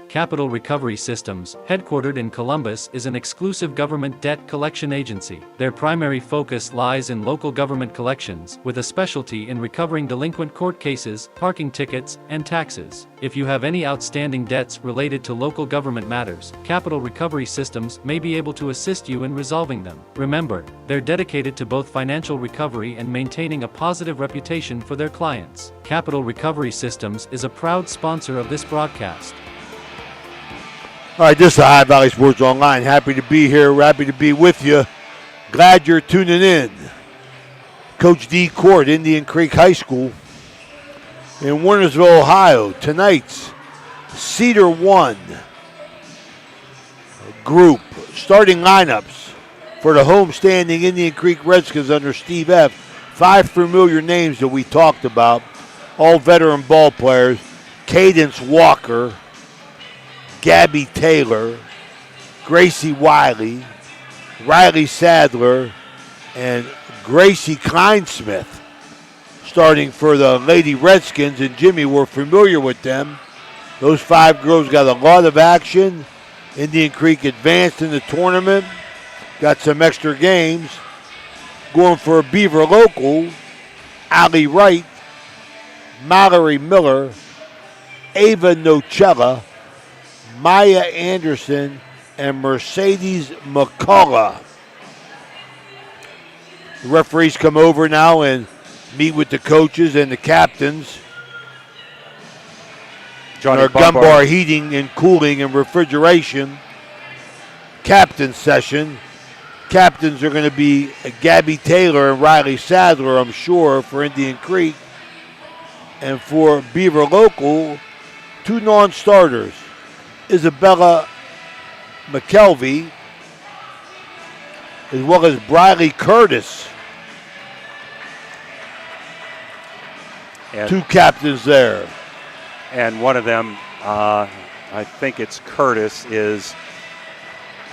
Capital Recovery Systems, headquartered in Columbus, is an exclusive government debt collection agency. Their primary focus lies in local government collections, with a specialty in recovering delinquent court cases, parking tickets, and taxes. If you have any outstanding debts related to local government matters, Capital Recovery Systems may be able to assist you in resolving them. Remember, they're dedicated to both financial recovery and maintaining a positive reputation for their clients. Capital Recovery Systems is a proud sponsor of this broadcast. All right, this is Ohio Valley Sports Online. Happy to be here. Happy to be with you. Glad you're tuning in. Coach D Court, Indian Creek High School in Warnersville, Ohio. Tonight's Cedar 1 group starting lineups for the homestanding Indian Creek Redskins under Steve F. 5 familiar names that we talked about, all veteran ball players. Cadence Walker, Gabby Taylor, Gracie Wiley, Riley Sadler, and Gracie Kleinsmith starting for the Lady Redskins, and Jimmy, we're familiar with them. Those 5 girls got a lot of action. Indian Creek advanced in the tournament, got some extra games. Going for a Beaver local, Allie Wright, Mallory Miller, Ava Nocella, Maya Anderson, and Mercedes McCullough. The referees come over now and meet with the coaches and the captains. Our Gumbar Heating and Cooling and Refrigeration captain session. Captains are going to be Gabby Taylor and Riley Sadler, I'm sure, for Indian Creek. And for Beaver Local, 2 non-starters, Isabella McKelvey, as well as Briley Curtis. And 2 captains there. And one of them, I think it's Curtis, is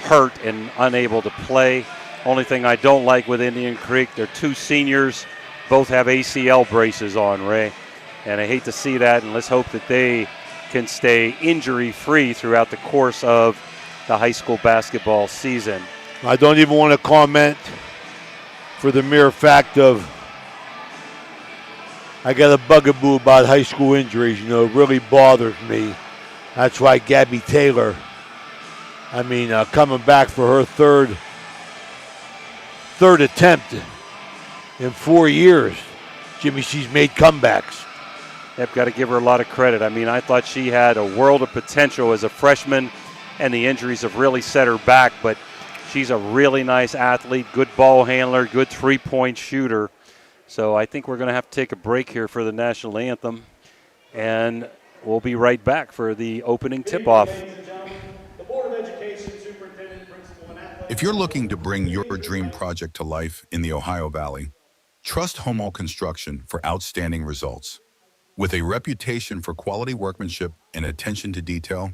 hurt and unable to play. Only thing I don't like with Indian Creek, they're 2 seniors, both have ACL braces on, Ray. And I hate to see that, and let's hope that they can stay injury-free throughout the course of the high school basketball season. I don't even want to comment for the mere fact of I got a bugaboo about high school injuries, it really bothers me. That's why Gabby Taylor, coming back for her third attempt in 4 years. Jimmy, she's made comebacks. I've got to give her a lot of credit. I thought she had a world of potential as a freshman, and the injuries have really set her back, but she's a really nice athlete, good ball handler, good three-point shooter. So I think we're going to have to take a break here for the national anthem, and we'll be right back for the opening tip-off. If you're looking to bring your dream project to life in the Ohio Valley, trust Homo Construction for outstanding results. With a reputation for quality workmanship and attention to detail,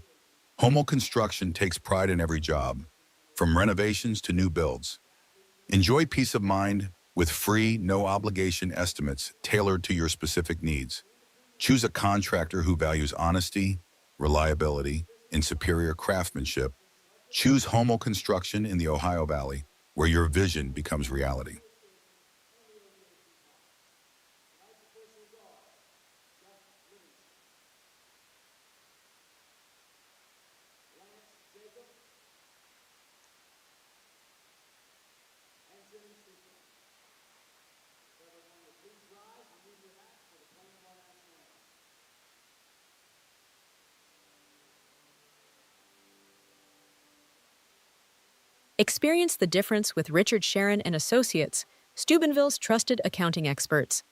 Homo Construction takes pride in every job, from renovations to new builds. Enjoy peace of mind with free, no-obligation estimates tailored to your specific needs. Choose a contractor who values honesty, reliability, and superior craftsmanship. Choose Homo Construction in the Ohio Valley, where your vision becomes reality. Experience the difference with Richard Sharon and Associates, Steubenville's trusted accounting experts.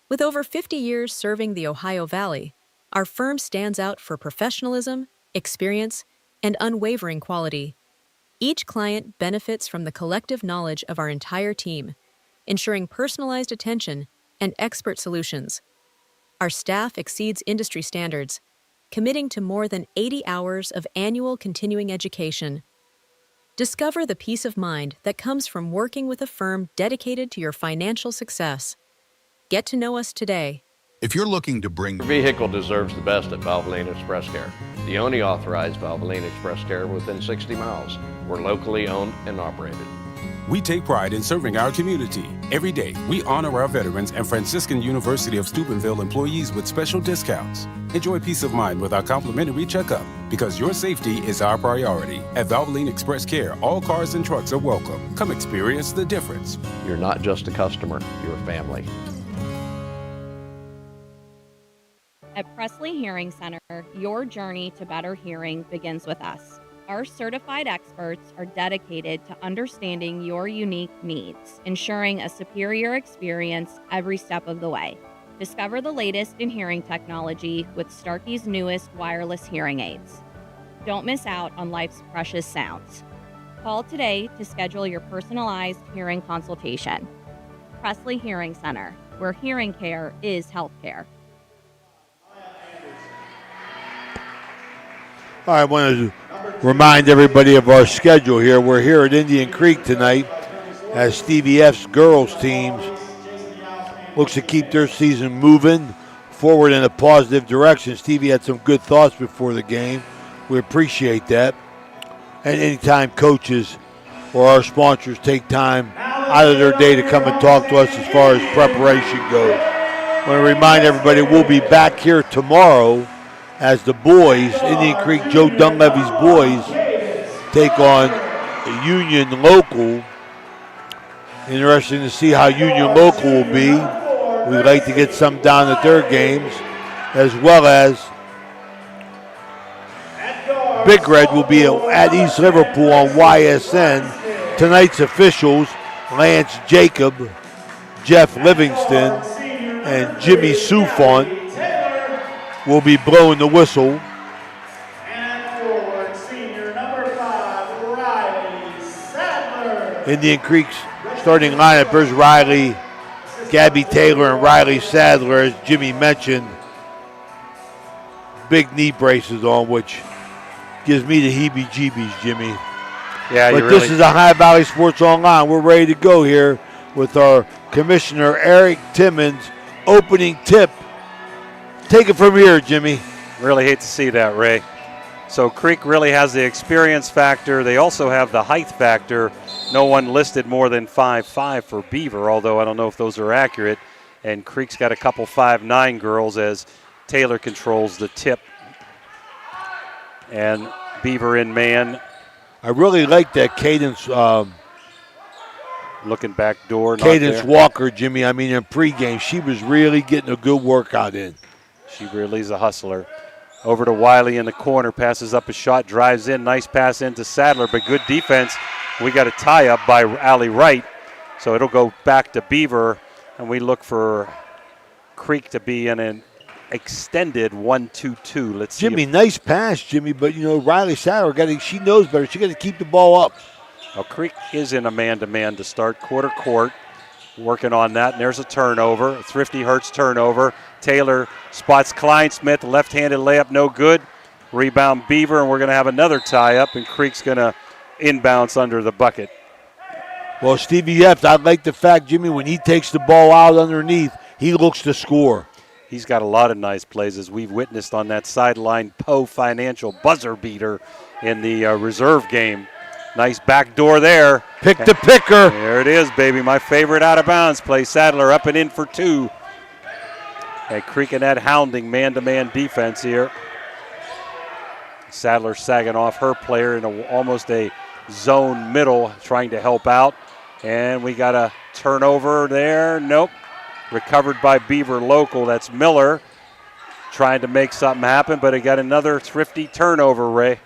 With over 50 years serving the Ohio Valley, our firm stands out for professionalism, experience, and unwavering quality. Each client benefits from the collective knowledge of our entire team, ensuring personalized attention and expert solutions. Our staff exceeds industry standards, committing to more than 80 hours of annual continuing education. Discover the peace of mind that comes from working with a firm dedicated to your financial success. Get to know us today. If you're looking to bring Your vehicle deserves the best at Valvoline Express Care, the only authorized Valvoline Express Care within 60 miles. We're locally owned and operated. We take pride in serving our community. Every day, we honor our veterans and Franciscan University of Steubenville employees with special discounts. Enjoy peace of mind with our complimentary checkup, because your safety is our priority. At Valvoline Express Care, all cars and trucks are welcome. Come experience the difference. You're not just a customer, you're a family. At Presley Hearing Center, your journey to better hearing begins with us. Our certified experts are dedicated to understanding your unique needs, ensuring a superior experience every step of the way. Discover the latest in hearing technology with Starkey's newest wireless hearing aids. Don't miss out on life's precious sounds. Call today to schedule your personalized hearing consultation. Presley Hearing Center, where hearing care is healthcare. All right, I want to remind everybody of our schedule here. We're here at Indian Creek tonight as Stevie F's girls teams looks to keep their season moving forward in a positive direction. Stevie had some good thoughts before the game. We appreciate that. And anytime coaches or our sponsors take time out of their day to come and talk to us as far as preparation goes. I want to remind everybody we'll be back here tomorrow as the boys, Indian Creek Joe Dunleavy's boys, take on Union Local. Interesting to see how Union Local will be. We'd like to get some down at their games, as well as Big Red will be at East Liverpool on YSN. Tonight's officials, Lance Jacob, Jeff Livingston, and Jimmy Soufont will be blowing the whistle. Indian Creek's starting lineup, there's Riley, Gabby Taylor, and Riley Sadler, as Jimmy mentioned. Big knee braces on, which gives me the heebie-jeebies, Jimmy. Yeah, but this is a High Valley Sports Online. We're ready to go here with our Commissioner Eric Timmons opening tip. Take it from here, Jimmy. Really hate to see that, Ray. So Creek really has the experience factor. They also have the height factor. No one listed more than 5'5" for Beaver, although I don't know if those are accurate. And Creek's got a couple 5'9" girls as Taylor controls the tip. And Beaver in man. I really like that Cadence. Looking back door. Cadence Walker, Jimmy. I mean, in pregame, she was really getting a good workout in. She really is a hustler. Over to Wiley in the corner, passes up a shot, drives in, nice pass into Sadler, but good defense. We got a tie-up by Allie Wright, so it'll go back to Beaver, and we look for Creek to be in an extended 1-2-2. Let's see. Jimmy, nice pass, Jimmy, but, you know, Riley Sadler, she knows better. She got to keep the ball up. Well, Creek is in a man-to-man to start quarter court, working on that, and there's a turnover, a Thrifty Hertz turnover. Taylor spots Kleinsmith, left-handed layup, no good. Rebound Beaver, and we're going to have another tie-up, and Creek's going to inbounds under the bucket. Well, Stevie F, I like the fact, Jimmy, when he takes the ball out underneath, he looks to score. He's got a lot of nice plays, as we've witnessed on that sideline Poe Financial buzzer beater in the reserve game. Nice back door there. Pick the picker. There it is, baby. My favorite out-of-bounds play. Sadler up and in for two. And Creek and Ed hounding man-to-man defense here. Sadler sagging off her player in almost a zone middle, trying to help out. And we got a turnover there. Nope. Recovered by Beaver Local. That's Miller trying to make something happen, but he got another Thrifty turnover, Ray.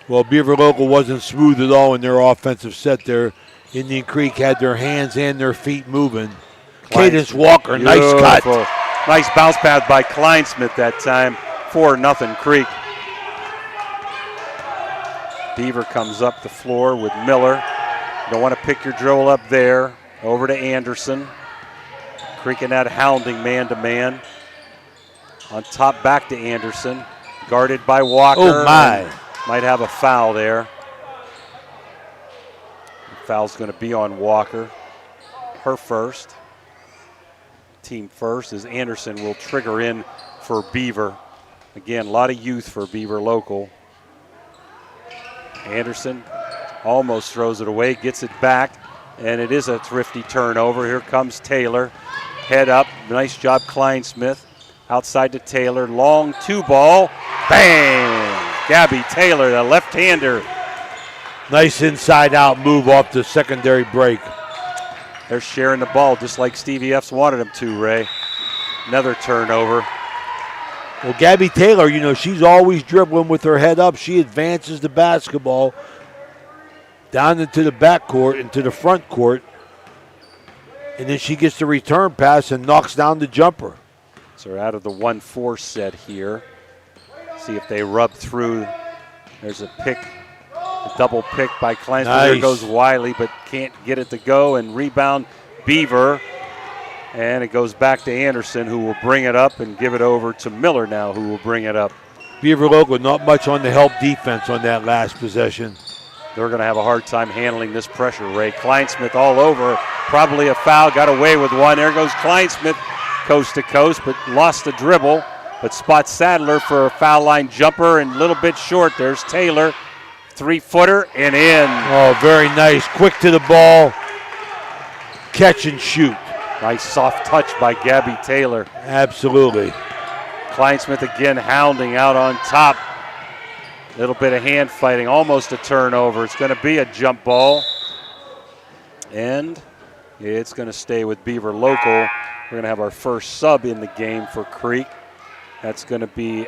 Well, Beaver Local wasn't smooth at all in their offensive set there. Indian Creek had their hands and their feet moving. Cadence Walker, nice cut. Nice bounce pass by Kleinsmith that time. 4-0 Creek. Beaver comes up the floor with Miller. You don't want to pick your drill up there. Over to Anderson. Creek and that hounding man-to-man. On top, back to Anderson. Guarded by Walker. Oh, my. Might have a foul there. The foul's going to be on Walker. Her first. Team first as Anderson will trigger in for Beaver. Again, a lot of youth for Beaver Local. Anderson almost throws it away, gets it back, and it is a Thrifty turnover. Here comes Taylor. Head up. Nice job, Kleinsmith. Outside to Taylor. Long two ball. Bang! Gabby Taylor, the left-hander. Nice inside-out move off the secondary break. They're sharing the ball just like Stevie F's wanted them to, Ray. Another turnover. Well, Gabby Taylor, you know, she's always dribbling with her head up. She advances the basketball down into the back court, into the front court, and then she gets the return pass and knocks down the jumper. So we're out of the 1-4 set here. See if they rub through. There's a pick, a double pick by Kleinsmith. Nice. There goes Wiley, but can't get it to go, and rebound Beaver. And it goes back to Anderson, who will bring it up and give it over to Miller now, who will bring it up. Beaver Local not much on the help defense on that last possession. They're going to have a hard time handling this pressure, Ray. Kleinsmith all over. Probably a foul. Got away with one. There goes Kleinsmith coast to coast, but lost the dribble. But spots Sadler for a foul line jumper and a little bit short. There's Taylor. 3-footer and in. Oh, very nice. Quick to the ball. Catch and shoot. Nice soft touch by Gabby Taylor. Absolutely. Kleinsmith again hounding out on top. Little bit of hand fighting, almost a turnover. It's going to be a jump ball. And it's going to stay with Beaver Local. We're going to have our first sub in the game for Creek. That's going to be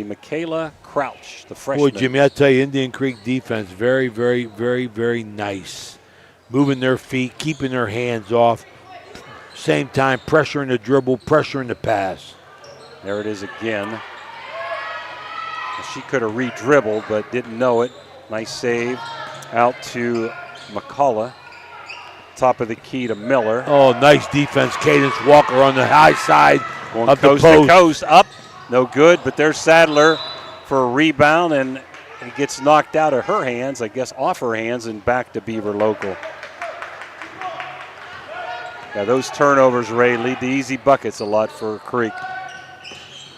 Michaela Crouch, the freshman. Boy, Jimmy, I tell you, Indian Creek defense, very, very, very, very nice. Moving their feet, keeping their hands off. Same time, pressuring the dribble, pressuring the pass. There it is again. She could have re-dribbled, but didn't know it. Nice save out to McCullough. Top of the key to Miller. Oh, nice defense. Cadence Walker on the high side Going of coast the post. to coast, up, no good, but there's Sadler for a rebound, and it gets knocked out of her hands, I guess off her hands, and back to Beaver Local. Yeah, those turnovers, Ray, lead to easy buckets a lot for Creek.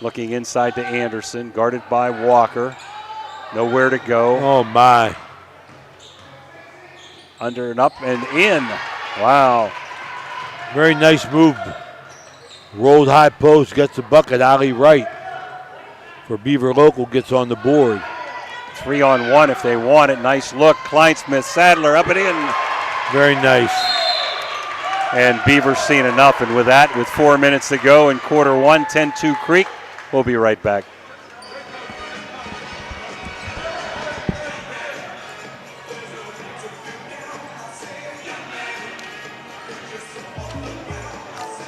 Looking inside to Anderson, guarded by Walker. Nowhere to go. Oh, my. Under and up and in. Wow. Very nice move. Rolled high post, gets the bucket. Ali Wright for Beaver Local gets on the board. 3-on-1 if they want it. Nice look. Kleinsmith, Sadler up and in. Very nice. And Beaver's seen enough. And with that, with 4 minutes to go in quarter one, 10-2 Creek. We'll be right back.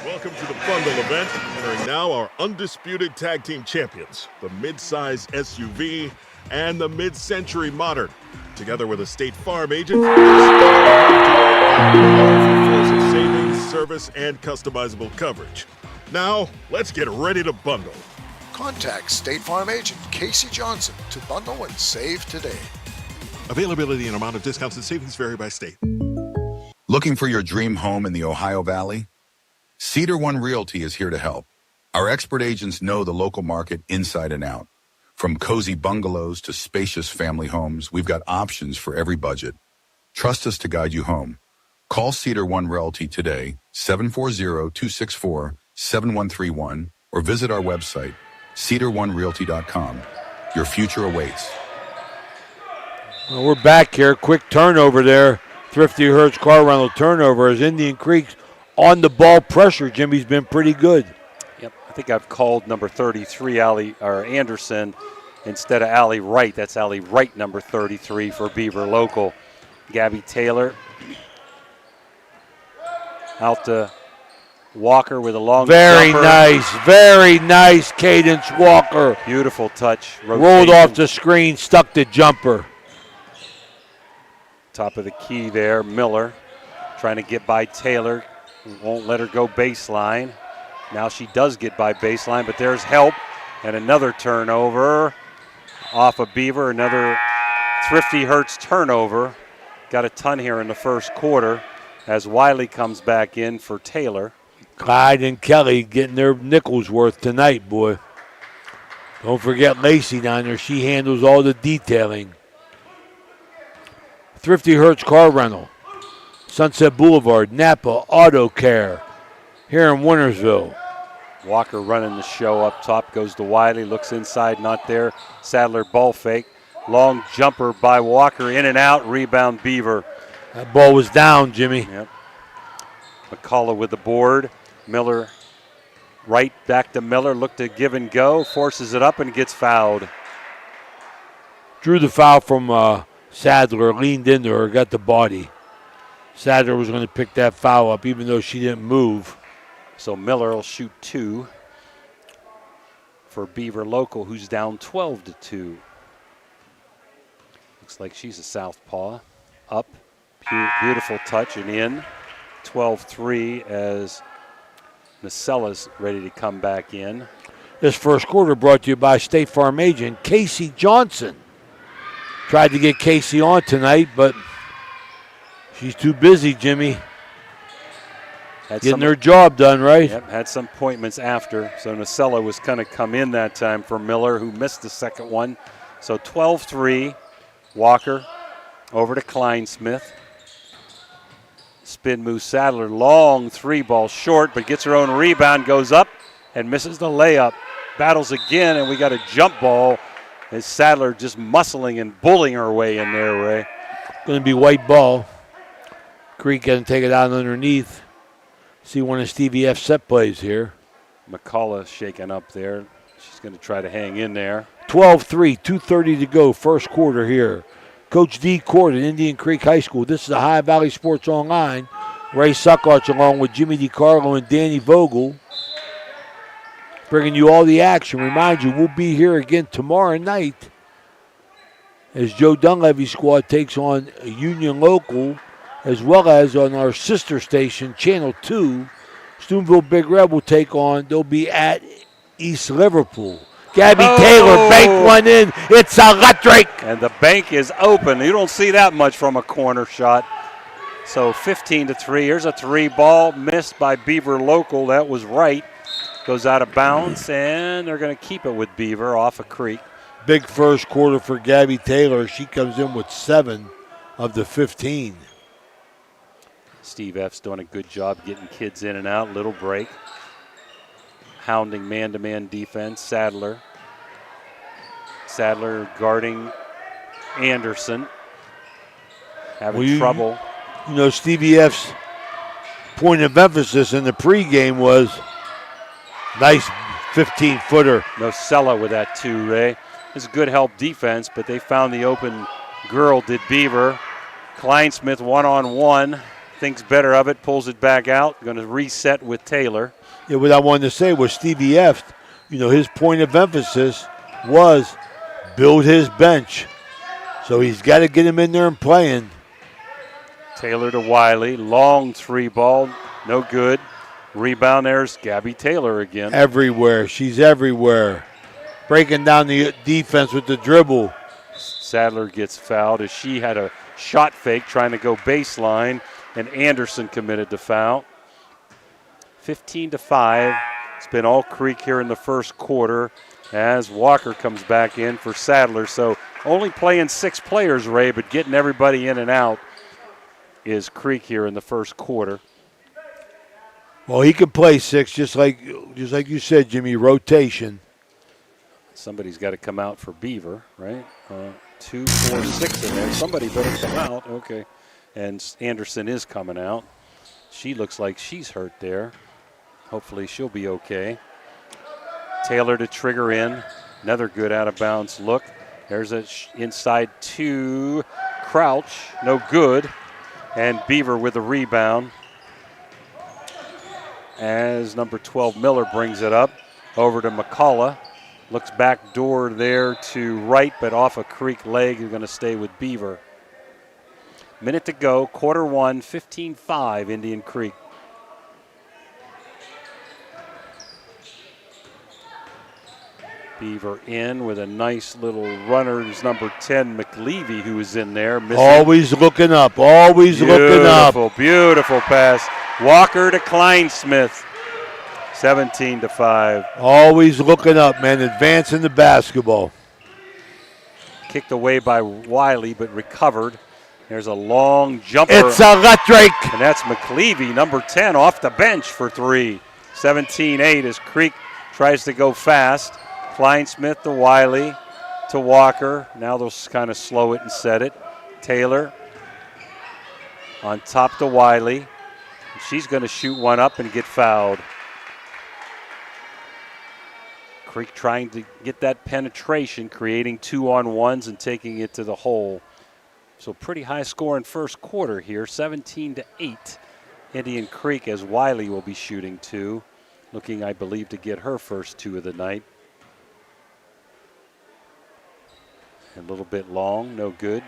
Welcome to the bundle event. Entering now our undisputed tag team champions, the mid-size SUV and the mid-century modern. Together with a State Farm agent, powerful of savings, service, and customizable coverage. Now, let's get ready to bundle. Contact State Farm agent Casey Johnson to bundle and save today. Availability and amount of discounts and savings vary by state. Looking for your dream home in the Ohio Valley? Cedar One Realty is here to help. Our expert agents know the local market inside and out. From cozy bungalows to spacious family homes, we've got options for every budget. Trust us to guide you home. Call Cedar One Realty today, 740-264-7131, or visit our website, cedaronerealty.com. Your future awaits. Well, we're back here. Quick turnover there. Thrifty Hertz car rental turnover as Indian Creek's on the ball pressure. Jimmy's been pretty good. Yep, I think I've called number 33 Anderson instead of Allie Wright. That's Allie Wright, number 33 for Beaver Local. Gabby Taylor out to Walker with a long Very jumper. very nice Cadence Walker. Beautiful touch. Rolled off the screen, stuck the jumper. Top of the key there, Miller trying to get by Taylor. Won't let her go baseline. Now she does get by baseline, but there's help. And another turnover off of Beaver. Another Thrifty Hertz turnover. Got a ton here in the first quarter as Wiley comes back in for Taylor. Clyde and Kelly getting their nickels worth tonight, boy. Don't forget Lacey down there. She handles all the detailing. Thrifty Hertz car rental. Sunset Boulevard, Napa Auto Care. Here in Wintersville. Walker running the show up top. Goes to Wiley. Looks inside. Not there. Sadler ball fake. Long jumper by Walker. In and out. Rebound Beaver. That ball was down, Jimmy. Yep. McCullough with the board. Miller Right back to Miller, looked to give and go, forces it up and gets fouled. Drew the foul from Sadler, leaned into her, got the body. Sadler was going to pick that foul up even though she didn't move. So Miller will shoot 2 for Beaver Local, who's down 12-2. Looks like she's a southpaw. Up, beautiful touch and in. 12-3 as Nacella's ready to come back in. This first quarter brought to you by State Farm agent Casey Johnson. Tried to get Casey on tonight, but she's too busy, Jimmy. Getting her job done, right? Yep, had some appointments after. So Nacella was kind of come in that time for Miller, who missed the second one. So 12-3. Walker over to Kleinsmith. Spin move Sadler, long 3-ball short, but gets her own rebound, goes up and misses the layup. Battles again, and we got a jump ball as Sadler just muscling and bullying her way in there, Ray. Going to be white ball. Creek going to take it out underneath. See one of Stevie F's set plays here. McCullough shaking up there. She's going to try to hang in there. 12-3, 2:30 to go, first quarter here. Coach D. Court at Indian Creek High School. This is the High Valley Sports Online. Ray Suckarch along with Jimmy DiCarlo and Danny Vogel, bringing you all the action. Remind you, we'll be here again tomorrow night as Joe Dunleavy's squad takes on Union Local, as well as on our sister station, Channel 2, Steubenville Big Red will take on, they'll be at East Liverpool. Gabby Taylor banked one in. It's electric. And the bank is open. You don't see that much from a corner shot. So 15-3. Here's a 3-ball missed by Beaver Local. That was right. Goes out of bounds, and they're going to keep it with Beaver off a creek. Big first quarter for Gabby Taylor. She comes in with 7 of the 15. Steve F's doing a good job getting kids in and out. Little break. Hounding man-to-man defense. Sadler guarding Anderson. Having trouble. You know, Stevie F's point of emphasis in the pregame was nice 15-footer. Nocella with that too, Ray. It's good help defense, but they found the open girl, did Beaver. Kleinsmith one-on-one. Thinks better of it, pulls it back out. Going to reset with Taylor. Yeah, what I wanted to say was Stevie F, you know, his point of emphasis was build his bench. So he's got to get him in there and playing. Taylor to Wiley. Long 3-ball. No good. Rebound, there's Gabby Taylor again. Everywhere. She's everywhere. Breaking down the defense with the dribble. Sadler gets fouled as she had a shot fake trying to go baseline, and Anderson committed the foul. 15-5. It's been all Creek here in the first quarter as Walker comes back in for Sadler. So only playing 6 players, Ray, but getting everybody in and out is Creek here in the first quarter. Well, he can play 6 just like you said, Jimmy, rotation. Somebody's got to come out for Beaver, right? 2, 4, 6 in there. Somebody better come out. Okay. And Anderson is coming out. She looks like she's hurt there. Hopefully she'll be okay. Taylor to trigger in. Another good out-of-bounds look. There's a inside 2. Crouch, no good. And Beaver with the rebound. As number 12, Miller brings it up. Over to McCullough. Looks back door there to right, but off a Creek leg. You're going to stay with Beaver. Minute to go, quarter 1, 15-5, Indian Creek. Beaver in with a nice little runner. It's number 10, McLeavy, who is in there. Missing. Always looking up, always looking up. Beautiful pass. Walker to Kleinsmith. 17-5. Always looking up, man, advancing the basketball. Kicked away by Wiley, but recovered. There's a long jumper. It's electric. And that's McLeavy, number 10, off the bench for 3. 17-8 as Creek tries to go fast. Kleinsmith to Wiley to Walker. Now they'll kind of slow it and set it. Taylor on top to Wiley. She's going to shoot one up and get fouled. Creek trying to get that penetration, creating 2-on-1s and taking it to the hole. So pretty high score in first quarter here, 17-8. Indian Creek, as Wiley will be shooting 2. Looking, I believe, to get her first 2 of the night. A little bit long, no good.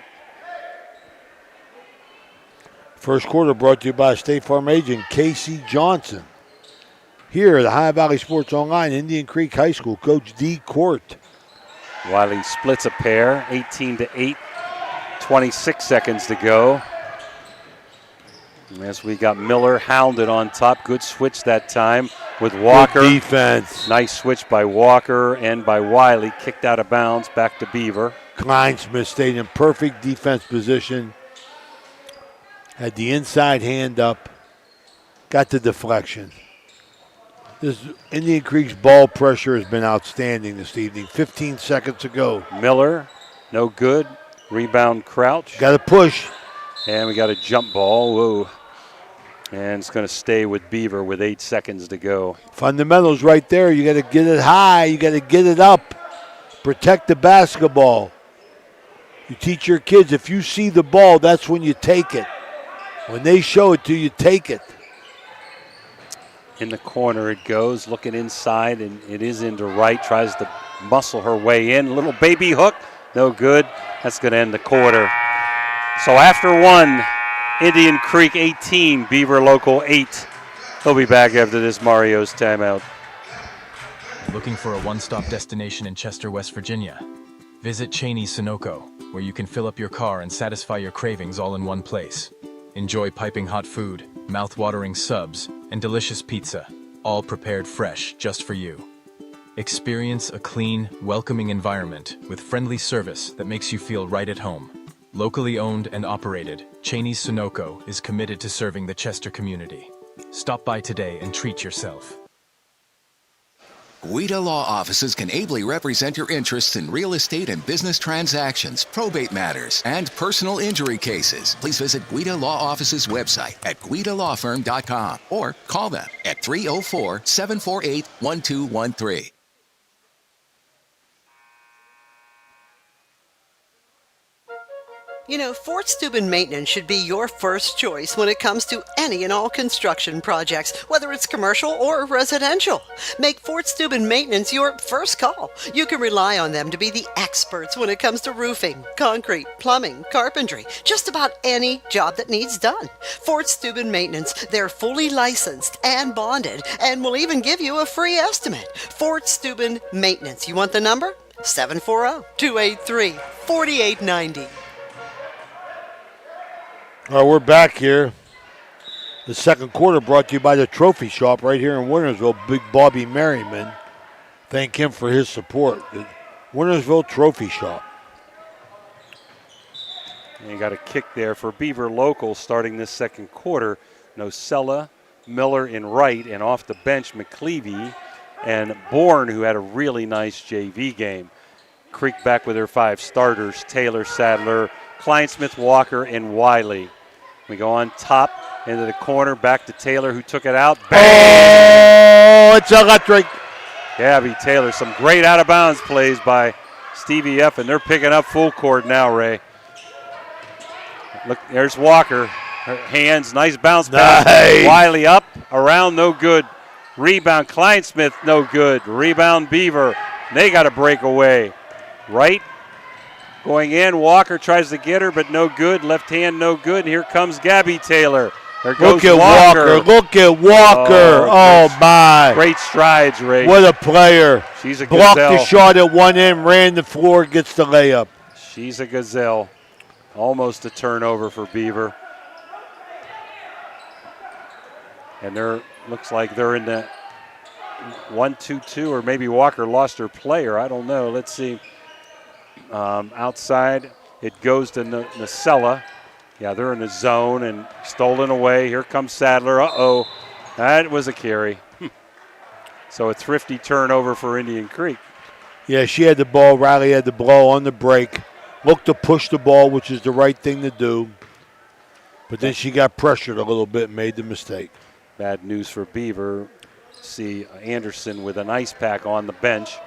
First quarter brought to you by State Farm agent Casey Johnson. Here, the Ohio Valley Sports Online, Indian Creek High School, Coach D. Court. Wiley splits a pair, 18-8, 26 seconds to go. And as we got Miller hounded on top, good switch that time with Walker. Good defense. Nice switch by Walker and by Wiley, kicked out of bounds, back to Beaver. Kleinsmith stayed in perfect defense position. Had the inside hand up. Got the deflection. This Indian Creek's ball pressure has been outstanding this evening. 15 seconds to go. Miller, no good. Rebound Crouch. Got to push. And we got a jump ball. Whoa. And it's going to stay with Beaver with 8 seconds to go. Fundamentals right there. You got to get it high. You got to get it up. Protect the basketball. You teach your kids, if you see the ball, that's when you take it. When they show it to you, take it. In the corner it goes, looking inside, and it is into right. Tries to muscle her way in. Little baby hook, no good. That's going to end the quarter. So after 1, Indian Creek 18, Beaver Local 8. He'll be back after this Mario's timeout. Looking for a one-stop destination in Chester, West Virginia? Visit Cheney's Sunoco, where you can fill up your car and satisfy your cravings all in one place. Enjoy piping hot food, mouth-watering subs, and delicious pizza, all prepared fresh just for you. Experience a clean, welcoming environment with friendly service that makes you feel right at home. Locally owned and operated, Cheney's Sunoco is committed to serving the Chester community. Stop by today and treat yourself. Guida Law Offices can ably represent your interests in real estate and business transactions, probate matters, and personal injury cases. Please visit Guida Law Offices' website at guidalawfirm.com or call them at 304-748-1213. You know, Fort Steuben Maintenance should be your first choice when it comes to any and all construction projects, whether it's commercial or residential. Make Fort Steuben Maintenance your first call. You can rely on them to be the experts when it comes to roofing, concrete, plumbing, carpentry, just about any job that needs done. Fort Steuben Maintenance, they're fully licensed and bonded and will even give you a free estimate. Fort Steuben Maintenance. You want the number? 740-283-4890. All right, we're back here. The second quarter brought to you by the Trophy Shop right here in Wintersville. Big Bobby Merriman. Thank him for his support. The Wintersville Trophy Shop. And you got a kick there for Beaver Local starting this second quarter. Nocella, Miller in right, and off the bench, McClevey and Bourne, who had a really nice JV game. Creek back with their 5 starters, Taylor, Sadler, Kleinsmith, Walker, and Wiley. We go on top into the corner, back to Taylor, who took it out. Bang! Oh, it's electric. Gabby Taylor, some great out-of-bounds plays by Stevie F., and they're picking up full court now, Ray. Look, there's Walker. Her hands, nice bounce back. Nice. Wiley up, around, no good. Rebound, Kleinsmith, no good. Rebound, Beaver. They got to break away. Right. Going in, Walker tries to get her, but no good. Left hand, no good. And here comes Gabby Taylor. There goes Look at Walker. Look at Walker. Oh, my. Great strides, Ray. What a player. She's a Blocked gazelle. the shot at one end, ran the floor, gets the layup. She's a gazelle. Almost a turnover for Beaver. And looks like they're in the 1-2-2, or maybe Walker lost her player. I don't know. Let's see. Outside, it goes to Nocella. Yeah, they're in the zone and stolen away. Here comes Sadler. Uh-oh. That was a carry. So a thrifty turnover for Indian Creek. Yeah, she had the ball. Riley had the ball on the break. Looked to push the ball, which is the right thing to do. But then she got pressured a little bit and made the mistake. Bad news for Beaver. See Anderson with an ice pack on the bench.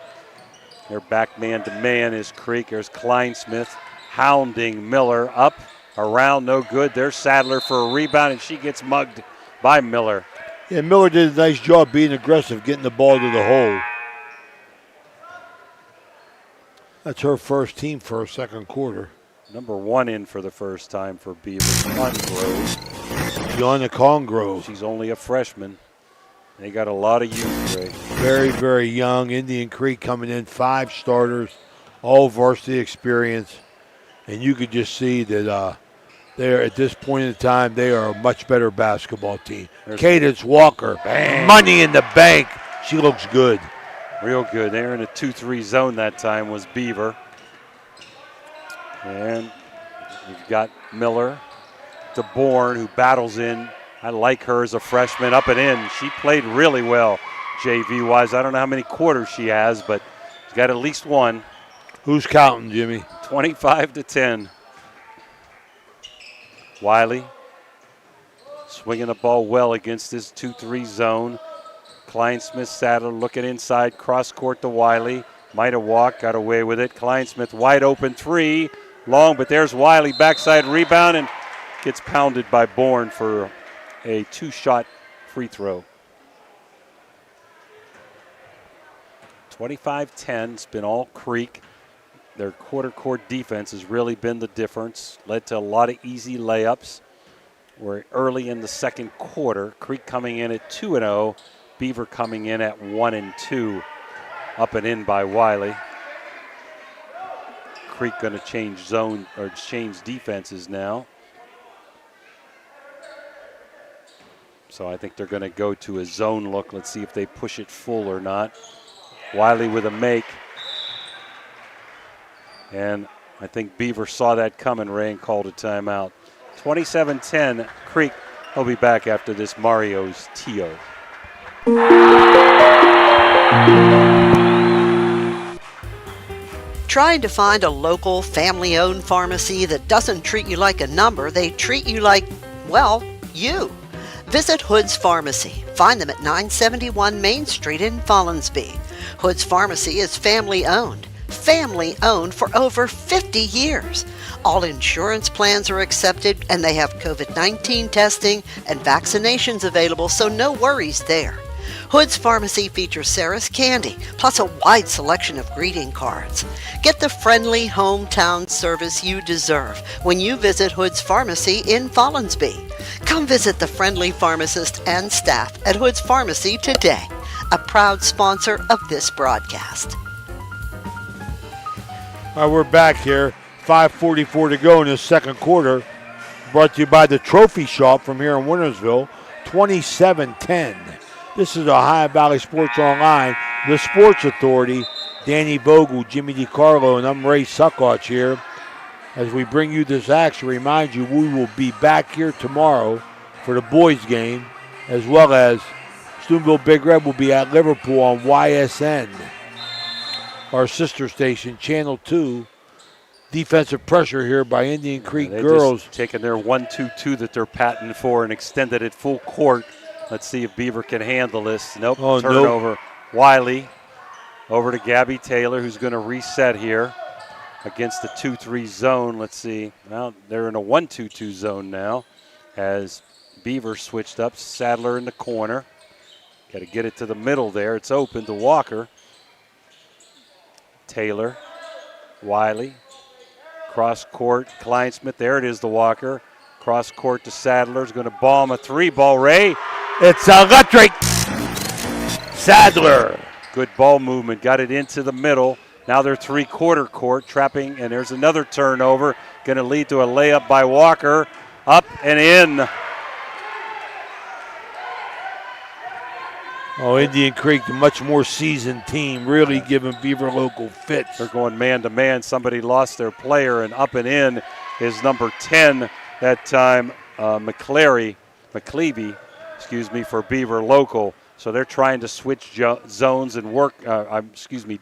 They're back man-to-man is Creek. There's Kleinsmith hounding Miller up, around, no good. There's Sadler for a rebound, and she gets mugged by Miller. Yeah, Miller did a nice job being aggressive, getting the ball to the hole. That's her first team for her second quarter. Number 1 in for the first time for Beaver. Congrove. Joanna Congrove. She's only a freshman. They got a lot of youth, Ray. Very, very young. Indian Creek coming in, 5 starters, all varsity experience. And you could just see that they're at this point in time, they are a much better basketball team. Cadence Walker, bang. Money in the bank. She looks good. Real good. They're in a 2-3 zone that time was Beaver. And you've got Miller to Bourne, who battles in. I like her as a freshman, up and in. She played really well, JV-wise. I don't know how many quarters she has, but she's got at least one. Who's counting, Jimmy? 25-10. Wiley swinging the ball well against this 2-3 zone. Kleinsmith, Sadler looking inside, cross court to Wiley. Might have walked, got away with it. Kleinsmith wide open 3, long, but there's Wiley, backside rebound, and gets pounded by Bourne for a 2-shot free throw. 25-10, it's been all Creek. Their quarter court defense has really been the difference. Led to a lot of easy layups. We're early in the second quarter. Creek coming in at 2-0. Beaver coming in at 1-2. Up and in by Wiley. Creek going to change zone or change defenses now. So I think they're going to go to a zone look. Let's see if they push it full or not. Wiley with a make. And I think Beaver saw that coming, Ray, and called a timeout. 27-10, Creek. He'll be back after this Mario's Tio. Trying to find a local, family-owned pharmacy that doesn't treat you like a number, they treat you like, well, you. Visit Hood's Pharmacy. Find them at 971 Main Street in Follinsby. Hood's Pharmacy is family-owned. Family-owned for over 50 years. All insurance plans are accepted, and they have COVID-19 testing and vaccinations available, so no worries there. Hood's Pharmacy features Sarah's Candy, plus a wide selection of greeting cards. Get the friendly hometown service you deserve when you visit Hood's Pharmacy in Follinsby. Come visit the friendly pharmacist and staff at Hood's Pharmacy today, a proud sponsor of this broadcast. All right, we're back here. 5:44 to go in the second quarter. Brought to you by the Trophy Shop from here in Wintersville. 27-10. This is Ohio Valley Sports Online, the Sports Authority. Danny Vogel, Jimmy DiCarlo, and I'm Ray Suckots here. As we bring you this action, remind you we will be back here tomorrow for the boys game, as well as Steubenville Big Red will be at Liverpool on YSN. Our sister station, Channel 2. Defensive pressure here by Indian Creek girls. Just taking their 1-2-2 that they're patented for and extended it full court. Let's see if Beaver can handle this. Nope, turnover. Nope. Wiley over to Gabby Taylor, who's going to reset here against the 2-3 zone. Let's see. Well, they're in a 1-2-2 zone now as Beaver switched up. Sadler in the corner. Got to get it to the middle there. It's open to Walker. Taylor, Wiley, cross court, Kleinsmith, there it is to Walker. Cross court to Sadler's going to bomb a 3-ball, Ray. It's electric. Sadler. Good ball movement, got it into the middle. Now they're three-quarter court, trapping, and there's another turnover. Going to lead to a layup by Walker. Up and in. Oh, Indian Creek, the much more seasoned team, really giving Beaver local fits. They're going man-to-man. Somebody lost their player, and up and in is number 10 that time, McClevey, for Beaver local. So they're trying to switch zones and work,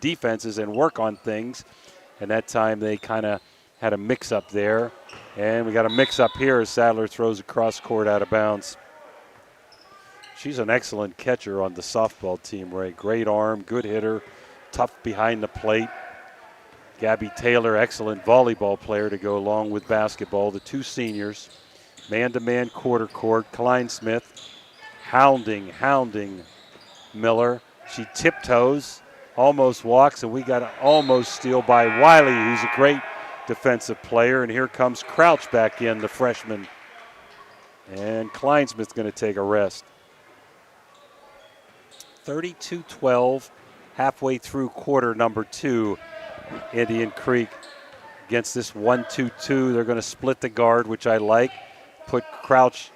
defenses and work on things. And that time they kind of had a mix-up there. And we got a mix-up here as Sadler throws across court out of bounds. She's an excellent catcher on the softball team, Ray. Great arm, good hitter, tough behind the plate. Gabby Taylor, excellent volleyball player to go along with basketball. The two seniors, man-to-man quarter court. Kleinsmith hounding Miller. She tiptoes, almost walks, and we got an almost steal by Wiley, who's a great defensive player. And here comes Crouch back in, the freshman. And Kleinsmith's going to take a rest. 32-12, halfway through quarter number 2. Indian Creek against this 1-2-2. They're going to split the guard, which I like. Put Crouch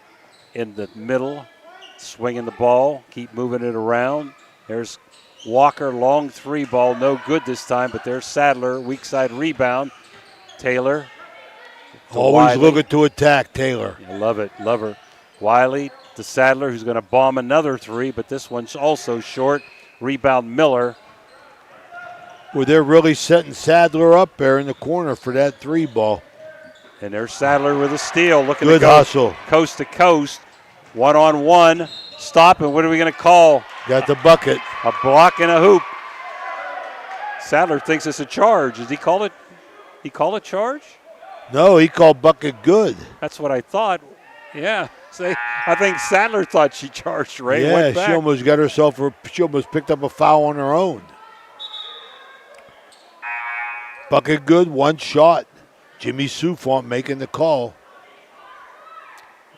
in the middle, swinging the ball, keep moving it around. There's Walker, long 3 ball, no good this time, but there's Sadler, weak side rebound. Taylor. Always looking to attack, Taylor. I love it, love her. Wiley to Sadler, who's going to bomb another 3, but this one's also short. Rebound Miller. Well, they're really setting Sadler up there in the corner for that 3 ball. And there's Sadler with a steal. Looking good to go hustle. Coast to coast. 1-on-1. Stop, and what are we going to call? Got the bucket. A block and a hoop. Sadler thinks it's a charge. Does he call it? He call a charge? No, he called bucket good. That's what I thought. Yeah. See, I think Sadler thought she charged Ray. Yeah, she almost got herself. She almost picked up a foul on her own. Bucket good, 1 shot. Jimmy Soufont making the call.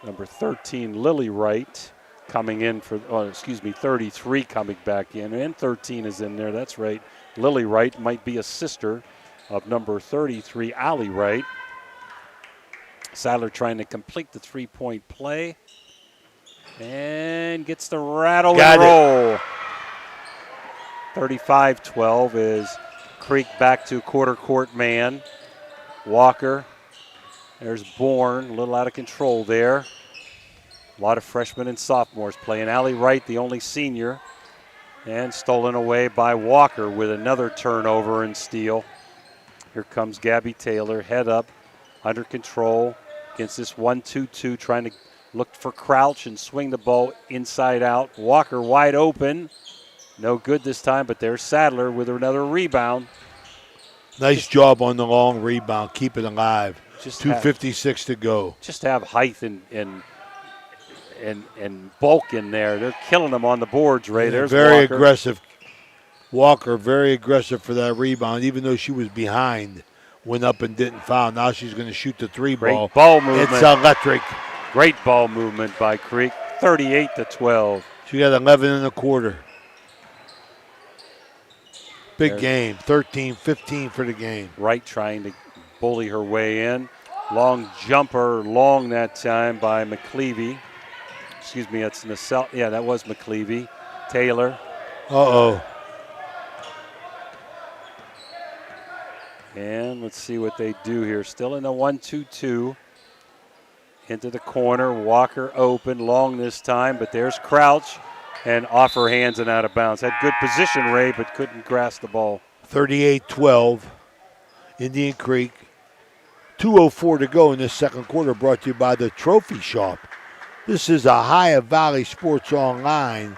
Number 13, Lily Wright, coming in for, 33 coming back in. And 13 is in there, that's right. Lily Wright might be a sister of number 33, Allie Wright. Sadler trying to complete the 3-point play. And gets the rattle and roll. 35-12 is Creek back to quarter court man. Walker. There's Bourne, a little out of control there. A lot of freshmen and sophomores playing. Allie Wright, the only senior. And stolen away by Walker with another turnover and steal. Here comes Gabby Taylor, head up, under control against this 1-2-2, trying to look for Crouch and swing the ball inside out. Walker wide open. No good this time, but there's Sadler with another rebound. Nice job on the long rebound. Keep it alive. 2:56 to go. Just have height and bulk in there. They're killing them on the boards, Ray. There's very Walker. Aggressive. Walker, very aggressive for that rebound, even though she was behind. Went up and didn't foul. Now she's going to shoot the 3 ball. Great ball movement. It's electric. Great ball movement by Creek. 38-12. She got 11 in the quarter. Big game. 13-15 for the game. Wright trying to bully her way in. Long jumper, long that time by McClevey. Excuse me, that's Nacelle. Yeah, that was McClevey. Taylor. Uh-oh. And let's see what they do here. Still in the 1-2-2. Into the corner. Walker open, long this time, but there's Crouch. And off her hands and out of bounds. Had good position, Ray, but couldn't grasp the ball. 38-12. Indian Creek. 2:04 to go in this second quarter, brought to you by the Trophy Shop. This is Ohio Valley Sports Online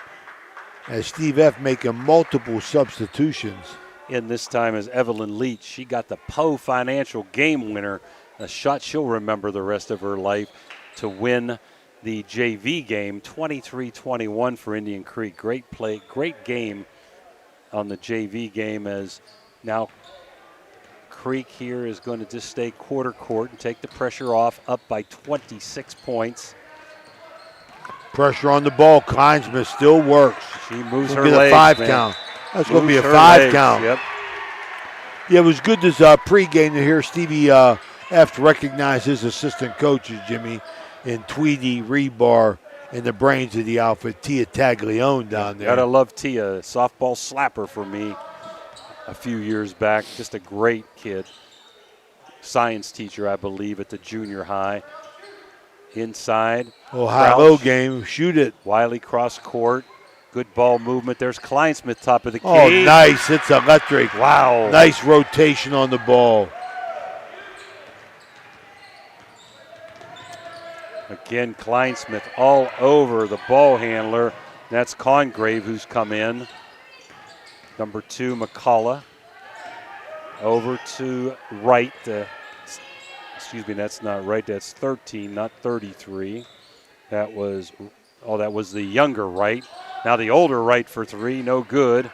as Steve F. making multiple substitutions. In this time is Evelyn Leach. She got the Poe Financial game winner, a shot she'll remember the rest of her life, to win the JV game, 23-21 for Indian Creek. Great play, great game on the JV game, as now Creek here is going to just stay quarter court and take the pressure off, up by 26 points. Pressure on the ball. Kleinsmith still works. She moves It'll her be legs, a 5 man. count. That's going to be a Moves her 5 legs, count. Yep. Yeah, it was good this pregame to hear Stevie F. recognize his assistant coaches, Jimmy, in Tweedy, Rebar, and the brains of the outfit, Tia Taglione down there. Gotta love Tia, softball slapper for me a few years back. Just a great kid. Science teacher, I believe, at the junior high. Inside. Oh, high-low game. Shoot it. Wiley cross court. Good ball movement. There's Kleinsmith, top of the key. Oh, nice. It's electric. Wow. Nice rotation on the ball. Again, Kleinsmith all over the ball handler. That's Congrave who's come in. Number 2, McCullough. Over to Wright. Excuse me, that's not right. That's 13, not 33. That was the younger Wright. Now the older Wright for 3, no good.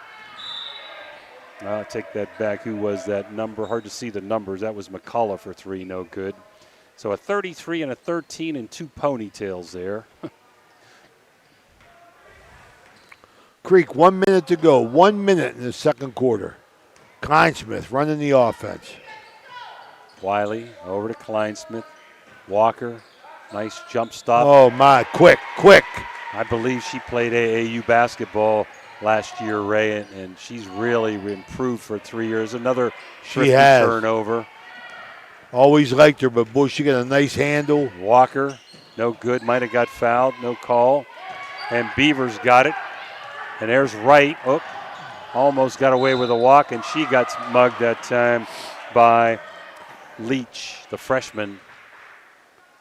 I'll take that back. Who was that number? Hard to see the numbers. That was McCullough for 3, no good. So a 33 and a 13 and 2 ponytails there. Creek, 1 minute to go. 1 minute in the second quarter. Kleinsmith running the offense. Wiley over to Kleinsmith. Walker, nice jump stop. Oh, my, quick. I believe she played AAU basketball last year, Ray, and she's really improved for 3 years. Another thrifty turnover. Always liked her, but boy, she got a nice handle. Walker, no good. Might have got fouled. No call. And Beavers got it. And there's Wright. Oh, almost got away with a walk, and she got mugged that time by Leach, the freshman.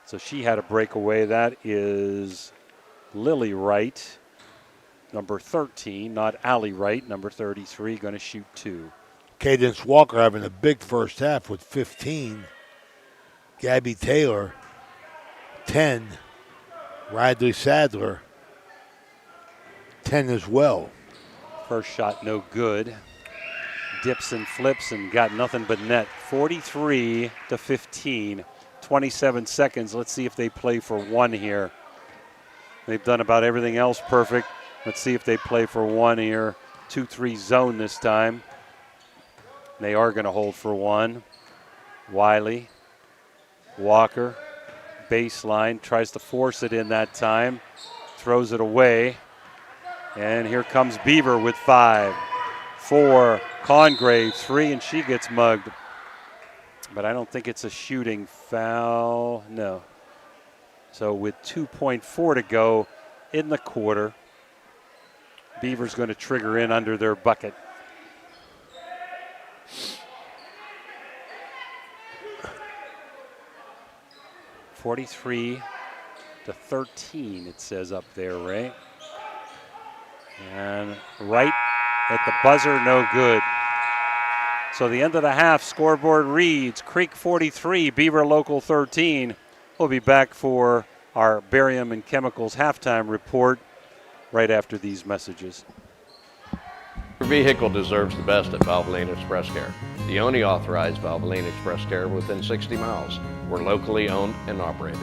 So she had a breakaway. That is Lily Wright, number 13, not Allie Wright, number 33, going to shoot 2. Cadence Walker having a big first half with 15. Gabby Taylor, 10. Radley Sadler, 10 as well. First shot no good. Dips and flips and got nothing but net. 43-15, 27 seconds. Let's see if they play for 1 here. They've done about everything else perfect. Let's see if they play for 1 here. 2-3 zone this time. They are going to hold for 1. Wiley, Walker, baseline, tries to force it in that time. Throws it away. And here comes Beaver with 5. 4, Congrave, 3, and she gets mugged. But I don't think it's a shooting foul. No. So with 2.4 to go in the quarter, Beaver's going to trigger in under their bucket. (43-13), it says up there, Ray. And right at the buzzer, no good. So the end of the half, scoreboard reads Creek 43, Beaver Local 13. We'll be back for our barium and chemicals halftime report right after these messages. Your vehicle deserves the best at Valvoline Express Care, the only authorized Valvoline Express Care within 60 miles. We're locally owned and operated.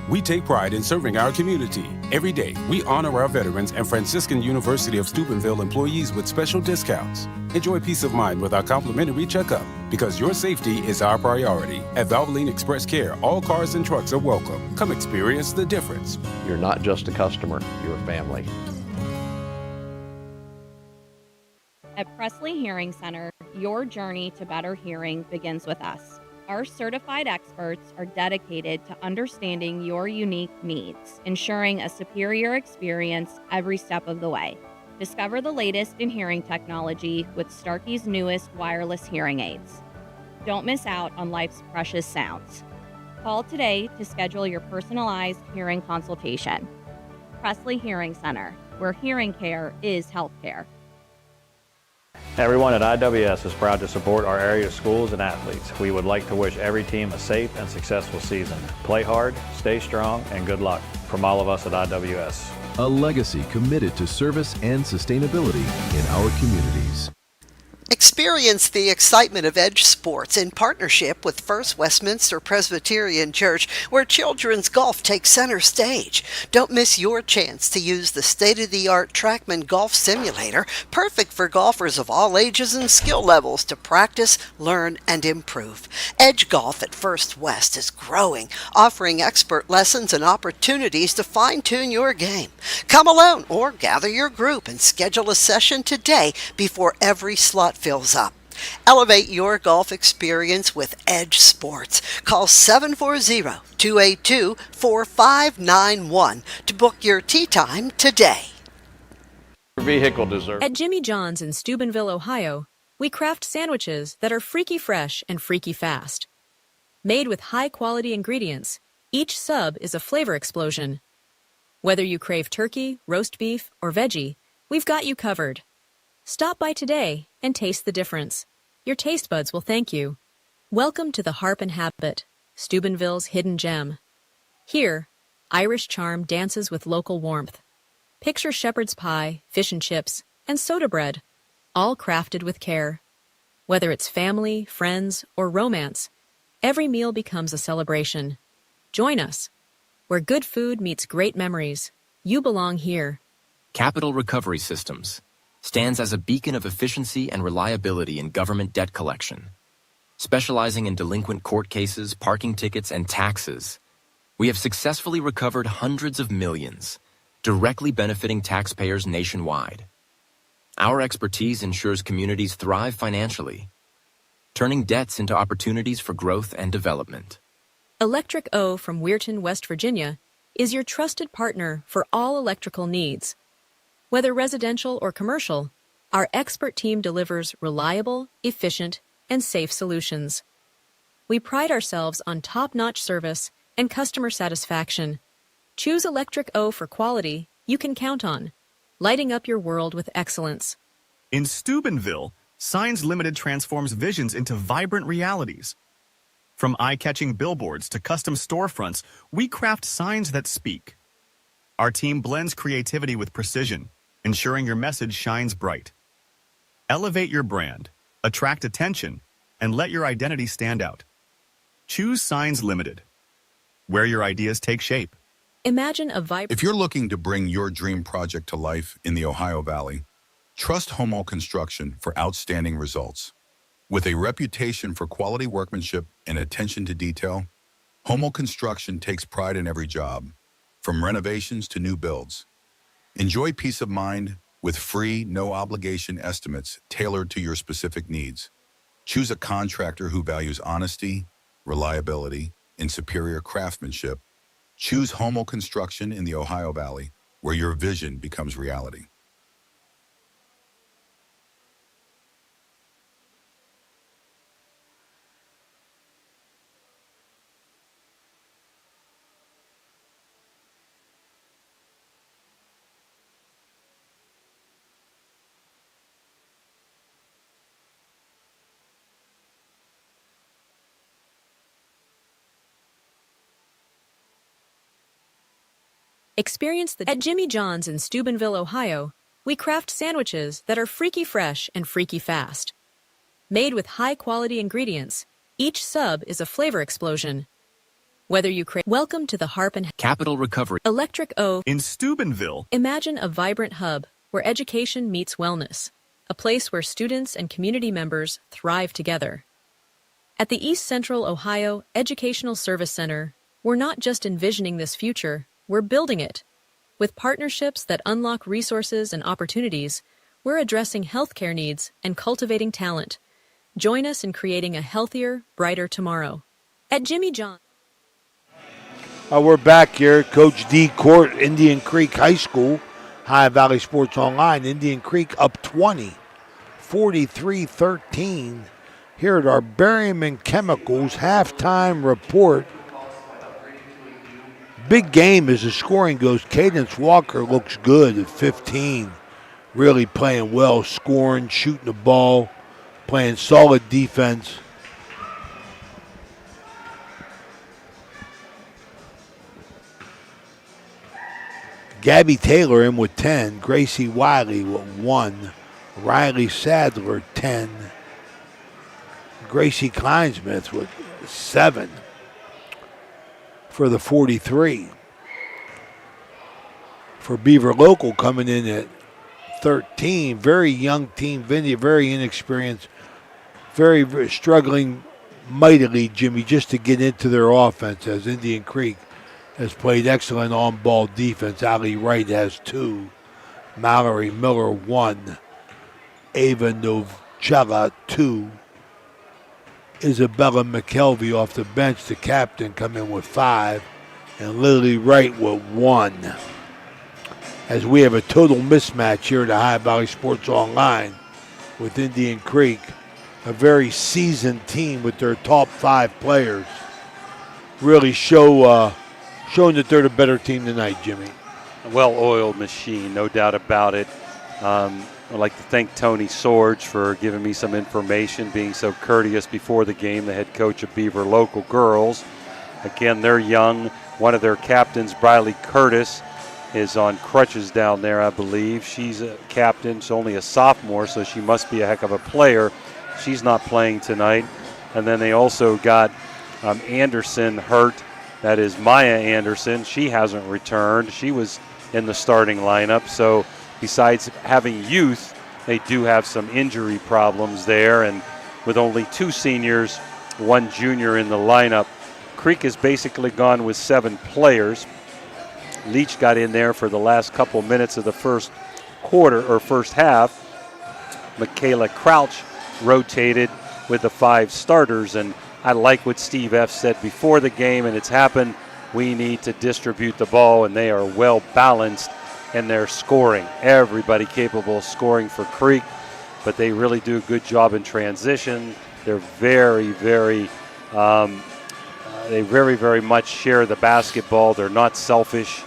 We take pride in serving our community. Every day, we honor our veterans and Franciscan University of Steubenville employees with special discounts. Enjoy peace of mind with our complimentary checkup, because your safety is our priority. At Valvoline Express Care, all cars and trucks are welcome. Come experience the difference. You're not just a customer, you're a family. At Presley Hearing Center, your journey to better hearing begins with us. Our certified experts are dedicated to understanding your unique needs, ensuring a superior experience every step of the way. Discover the latest in hearing technology with Starkey's newest wireless hearing aids. Don't miss out on life's precious sounds. Call today to schedule your personalized hearing consultation. Presley Hearing Center, where hearing care is healthcare. Everyone at IWS is proud to support our area schools and athletes. We would like to wish every team a safe and successful season. Play hard, stay strong, and good luck from all of us at IWS. A legacy committed to service and sustainability in our communities. Experience the excitement of Edge Sports in partnership with First Westminster Presbyterian Church, where children's golf takes center stage. Don't miss your chance to use the state-of-the-art TrackMan Golf Simulator, perfect for golfers of all ages and skill levels to practice, learn, and improve. Edge Golf at First West is growing, offering expert lessons and opportunities to fine-tune your game. Come alone or gather your group and schedule a session today before every slot fills up. Elevate your golf experience with Edge Sports. Call 740-282-4591 to book your tee time today. Your vehicle deserves. At Jimmy John's in Steubenville, Ohio, we craft sandwiches that are freaky fresh and freaky fast. Made with high-quality ingredients, each sub is a flavor explosion. Whether you crave turkey, roast beef, or veggie, we've got you covered. Stop by today and taste the difference. Your taste buds will thank you. Welcome to the Harp and Habit, Steubenville's hidden gem. Here, Irish charm dances with local warmth. Picture shepherd's pie, fish and chips, and soda bread, all crafted with care. Whether it's family, friends, or romance, every meal becomes a celebration. Join us. Where good food meets great memories, you belong here. Capital Recovery Systems stands as a beacon of efficiency and reliability in government debt collection. Specializing in delinquent court cases, parking tickets, and taxes, we have successfully recovered hundreds of millions, directly benefiting taxpayers nationwide. Our expertise ensures communities thrive financially, turning debts into opportunities for growth and development. Electric O from Weirton, West Virginia, is your trusted partner for all electrical needs. Whether residential or commercial, our expert team delivers reliable, efficient, and safe solutions. We pride ourselves on top-notch service and customer satisfaction. Choose Electric O for quality you can count on, lighting up your world with excellence. In Steubenville, Signs Limited transforms visions into vibrant realities. From eye-catching billboards to custom storefronts, we craft signs that speak. Our team blends creativity with precision, ensuring your message shines bright. Elevate your brand, attract attention, and let your identity stand out. Choose Signs Limited, where your ideas take shape. Imagine a vibrant... If you're looking to bring your dream project to life in the Ohio Valley, trust Homo Construction for outstanding results. With a reputation for quality workmanship and attention to detail, Homo Construction takes pride in every job, from renovations to new builds. Enjoy peace of mind with free, no-obligation estimates tailored to your specific needs. Choose a contractor who values honesty, reliability, and superior craftsmanship. Choose Homo Construction in the Ohio Valley, where your vision becomes reality. At Jimmy John's in Steubenville, Ohio, we craft sandwiches that are freaky fresh and freaky fast. Made with high-quality ingredients, each sub is a flavor explosion. Whether you crave... Welcome to the Harp and Capital Recovery. Electric O. In Steubenville. Imagine a vibrant hub where education meets wellness, a place where students and community members thrive together. At the East Central Ohio Educational Service Center, we're not just envisioning this future, we're building it. With partnerships that unlock resources and opportunities, we're addressing healthcare needs and cultivating talent. Join us in creating a healthier, brighter tomorrow. At Jimmy John. We're back here at Coach D Court, Indian Creek High School, Ohio Valley Sports Online. Indian Creek up 20, 43-13. Here at our Barium and Chemicals halftime report. Big game as the scoring goes. Cadence Walker looks good at 15. Really playing well, scoring, shooting the ball, playing solid defense. Gabby Taylor in with 10. Gracie Wiley with 1. Riley Sadler, 10. Gracie Kleinsmith with 7. For the 43. For Beaver Local coming in at 13. Very young team, Vinny, very inexperienced, very struggling mightily, Jimmy, just to get into their offense, as Indian Creek has played excellent on-ball defense. Ali Wright has 2. Mallory Miller 1. Ava Novcella 2. Isabella McKelvey off the bench, the captain, come in with 5, and Lily Wright with 1. As we have a total mismatch here at Ohio Valley Sports Online with Indian Creek, a very seasoned team with their top 5 players, really showing that they're the better team tonight, Jimmy. A well-oiled machine, no doubt about it. I'd like to thank Tony Sorge for giving me some information, being so courteous before the game, the head coach of Beaver Local Girls. Again, they're young. One of their captains, Briley Curtis, is on crutches down there, I believe. She's a captain. She's only a sophomore, so she must be a heck of a player. She's not playing tonight. And then they also got Anderson hurt. That is Maya Anderson. She hasn't returned. She was in the starting lineup. So besides having youth, they do have some injury problems there. And with only 2 seniors, 1 junior in the lineup, Creek has basically gone with 7 players. Leach got in there for the last couple minutes of the first quarter or first half. Michaela Crouch rotated with the 5 starters, and I like what Steve F. said before the game, and it's happened. We need to distribute the ball, and they are well balanced in their scoring. Everybody capable of scoring for Creek, but they really do a good job in transition. They're very, very much share the basketball. They're not selfish,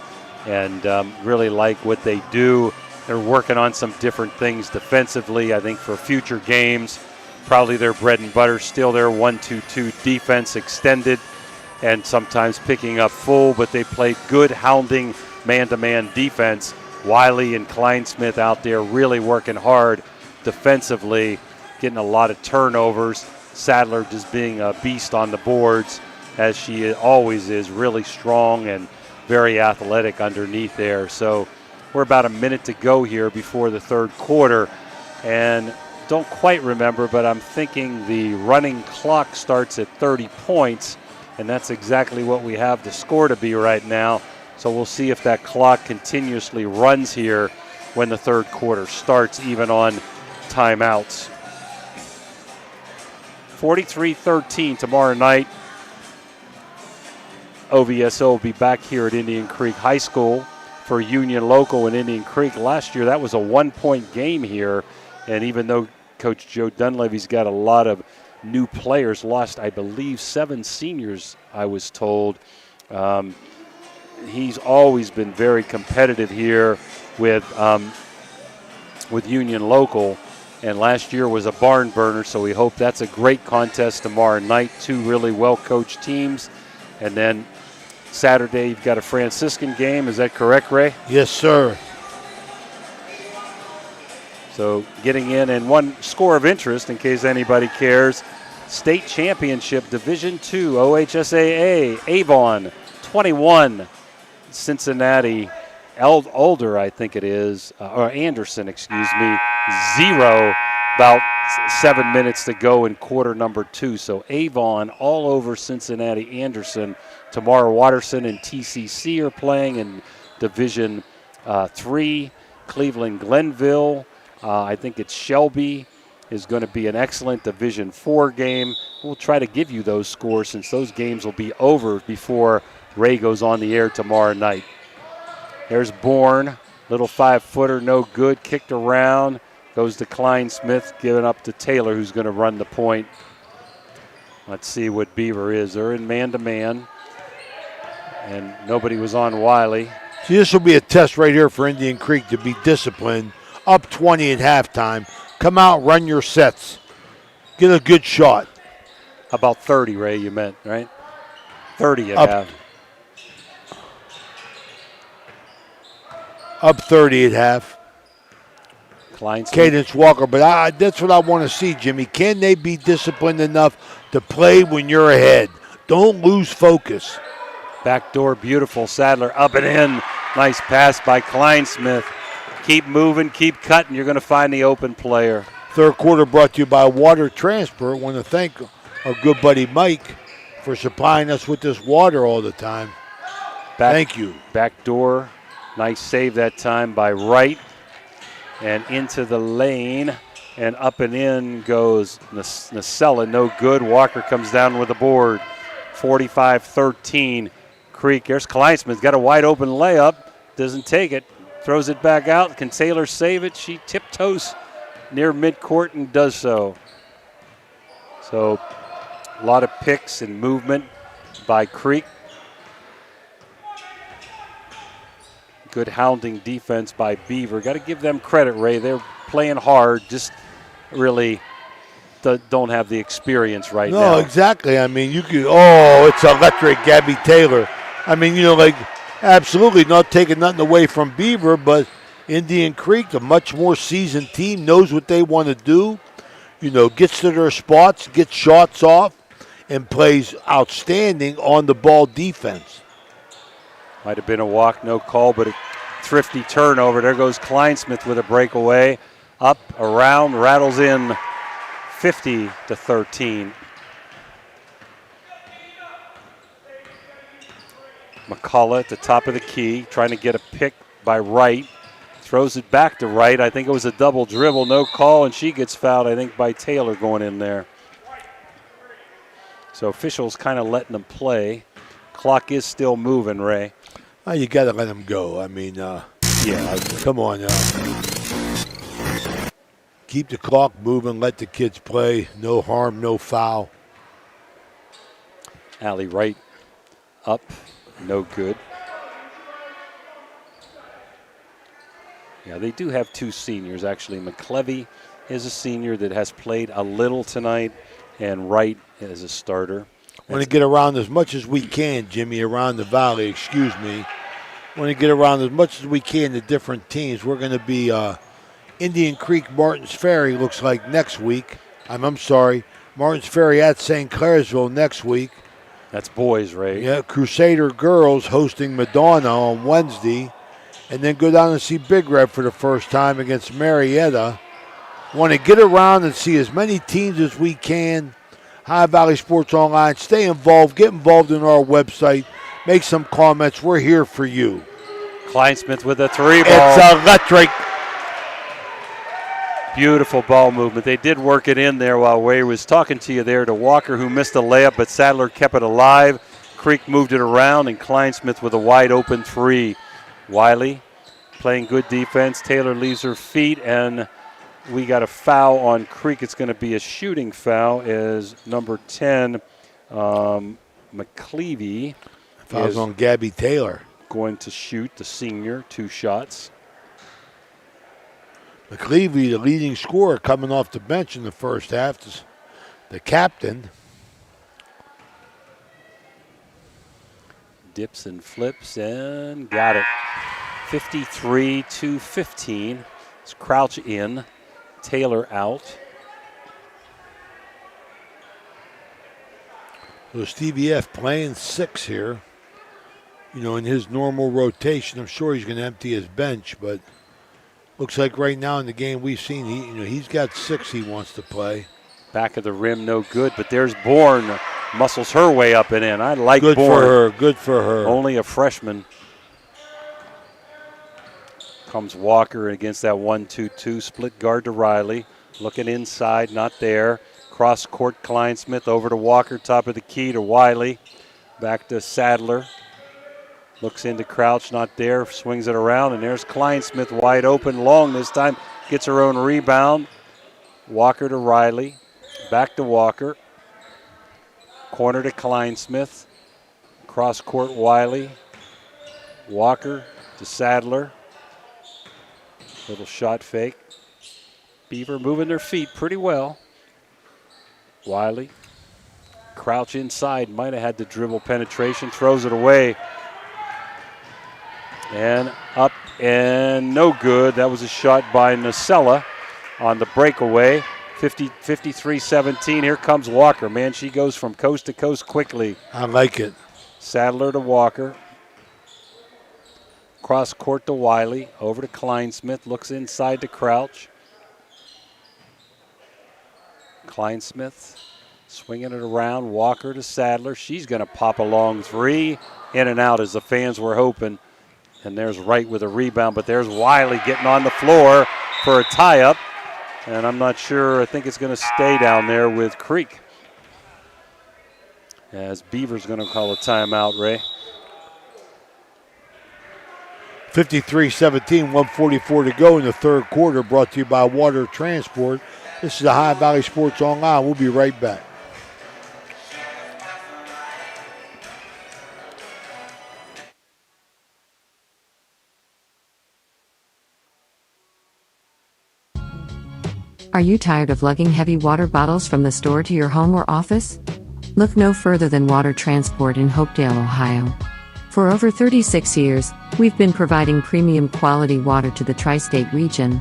and really like what they do. They're working on some different things defensively, I think, for future games. Probably their bread and butter, still their 1-2-2 defense extended and sometimes picking up full, but they played good hounding man-to-man defense. Wiley and Kleinsmith out there really working hard defensively, getting a lot of turnovers. Sadler just being a beast on the boards, as she always is, really strong and very athletic underneath there. So we're about a minute to go here before the third quarter, and don't quite remember, but I'm thinking the running clock starts at 30 points, and that's exactly what we have the score to be right now. So we'll see if that clock continuously runs here when the third quarter starts, even on timeouts. 43-13 tomorrow night. OVSO will be back here at Indian Creek High School for Union Local in Indian Creek. Last year, that was a 1-point game here. And even though Coach Joe Dunleavy's got a lot of new players, lost, I believe, 7 seniors, I was told. He's always been very competitive here with Union Local. And last year was a barn burner, so we hope that's a great contest tomorrow night. 2 really well-coached teams. And then Saturday, you've got a Franciscan game. Is that correct, Ray? Yes, sir. So getting in, and one score of interest in case anybody cares, state championship Division II OHSAA, Avon 21, Cincinnati Older, I think it is, or Anderson, excuse me, 0, about 7 minutes to go in quarter number 2. So Avon all over Cincinnati Anderson. Tomorrow Watterson and TCC are playing in Division 3. Cleveland Glenville, I think it's Shelby, is going to be an excellent Division 4 game. We'll try to give you those scores since those games will be over before Ray goes on the air tomorrow night. There's Bourne, little 5-footer, no good, kicked around. Goes to Kleinsmith, giving up to Taylor, who's going to run the point. Let's see what Beaver is. They're in man-to-man, and nobody was on Wiley. See, this will be a test right here for Indian Creek to be disciplined. Up 20 at halftime. Come out, run your sets. Get a good shot. About 30, Ray, you meant, right? 30 at half. Up 30 at half. Cadence Walker, but that's what I want to see, Jimmy. Can they be disciplined enough to play when you're ahead? Don't lose focus. Backdoor, beautiful. Sadler up and in. Nice pass by Kleinsmith. Keep moving, keep cutting. You're going to find the open player. Third quarter brought to you by Water Transfer. I want to thank our good buddy Mike for supplying us with this water all the time. Thank you. Backdoor. Nice save that time by Wright. And into the lane. And up and in goes Nacella. No good. Walker comes down with the board. 45-13. Creek. There's Kleinsmith. Got a wide open layup. Doesn't take it. Throws it back out. Can Taylor save it? She tiptoes near midcourt and does so. So a lot of picks and movement by Creek. Good hounding defense by Beaver. Got to give them credit, Ray. They're playing hard, just really don't have the experience right now. No, exactly. I mean, it's electric, Gabby Taylor. I mean, absolutely not taking nothing away from Beaver, but Indian Creek, a much more seasoned team, knows what they want to do, gets to their spots, gets shots off, and plays outstanding on the ball defense. Might have been a walk, no call, but a thrifty turnover. There goes Kleinsmith with a breakaway. Up, around, rattles in 50-13. McCullough at the top of the key, trying to get a pick by Wright. Throws it back to Wright. I think it was a double dribble, no call, and she gets fouled, I think, by Taylor going in there. So officials kind of letting them play. Clock is still moving, Ray. Well, you got to let them go. I mean, come on. Keep the clock moving, let the kids play. No harm, no foul. Allie Wright up, no good. Yeah, they do have two seniors, actually. McClevy is a senior that has played a little tonight, and Wright is a starter. Want to get around as much as we can, Jimmy, around the valley, excuse me. Want to get around as much as we can to different teams. We're going to be Indian Creek, Martins Ferry looks like next week. I'm sorry, Martins Ferry at St. Clairsville next week. That's boys, Ray. Yeah, Crusader girls hosting Madonna on Wednesday. And then go down and see Big Red for the first time against Marietta. Want to get around and see as many teams as we can. High Valley Sports Online. Stay involved. Get involved in our website. Make some comments. We're here for you. Kleinsmith with a three ball. It's electric. Beautiful ball movement. They did work it in there while Ray was talking to you there to Walker, who missed a layup, but Sadler kept it alive. Creek moved it around, and Kleinsmith with a wide open three. Wiley playing good defense. Taylor leaves her feet, and we got a foul on Creek. It's going to be a shooting foul as number 10, McClevy. Foul's on Gabby Taylor. Going to shoot, the senior, 2 shots. McClevy, the leading scorer, coming off the bench in the first half. The captain. Dips and flips and got it. 53-15. It's Crouch in, Taylor out. So Stevie F playing 6 here. In his normal rotation, I'm sure he's going to empty his bench, but looks like right now in the game we've seen, he's got 6 he wants to play. Back of the rim, no good, but there's Bourne. Muscles her way up and in. I like Good Bourne. for her. Good for her. Only a freshman. Comes Walker against that 1-2-2. Split guard to Riley. Looking inside, not there. Cross court, Kleinsmith over to Walker. Top of the key to Wiley. Back to Sadler. Looks into Crouch, not there. Swings it around, and there's Kleinsmith wide open. Long this time. Gets her own rebound. Walker to Riley. Back to Walker. Corner to Kleinsmith. Cross court, Wiley. Walker to Sadler. Little shot fake. Beaver moving their feet pretty well. Wiley. Crouch inside. Might have had the dribble penetration. Throws it away. And up and no good. That was a shot by Nacella on the breakaway. 53-17. Here comes Walker. Man, she goes from coast to coast quickly. I like it. Sadler to Walker. Cross court to Wiley. Over to Kleinsmith. Looks inside to Crouch. Kleinsmith swinging it around. Walker to Sadler. She's going to pop a long three. In and out as the fans were hoping. And there's Wright with a rebound, but there's Wiley getting on the floor for a tie-up. And I'm not sure. I think it's going to stay down there with Creek. As Beaver's going to call a timeout, Ray. 53-17, 1:44 to go in the third quarter, brought to you by Water Transport. This is the High Valley Sports Online. We'll be right back. Are you tired of lugging heavy water bottles from the store to your home or office? Look no further than Water Transport in Hopedale, Ohio. For over 36 years, we've been providing premium quality water to the tri-state region.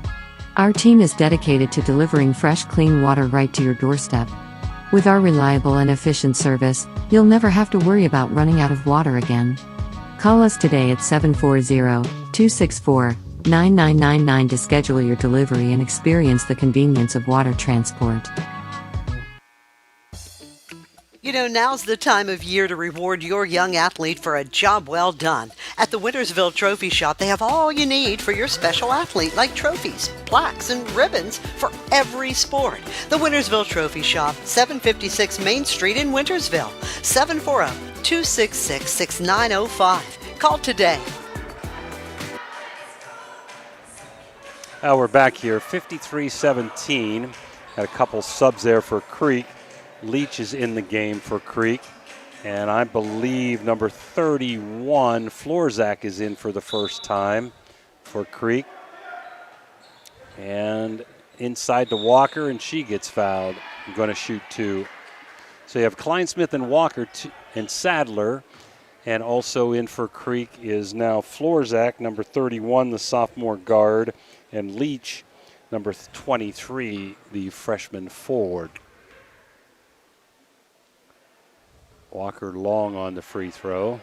Our team is dedicated to delivering fresh, clean water right to your doorstep. With our reliable and efficient service, you'll never have to worry about running out of water again. Call us today at 740-264-9999 to schedule your delivery and experience the convenience of water transport. You know, now's the time of year to reward your young athlete for a job well done. At the Wintersville Trophy Shop, they have all you need for your special athlete, like trophies, plaques, and ribbons for every sport. The Wintersville Trophy Shop, 756 Main Street in Wintersville, 740-266-6905. Call today. Now we're back here, 53-17. Had a couple subs there for Creek. Leach is in the game for Creek. And I believe number 31, Florzak, is in for the first time for Creek. And inside to Walker, and she gets fouled. I'm going to shoot two. So you have Kleinsmith and Walker and Sadler. And also in for Creek is now Florzak, number 31, the sophomore guard, and Leach, number 23, the freshman forward. Walker long on the free throw.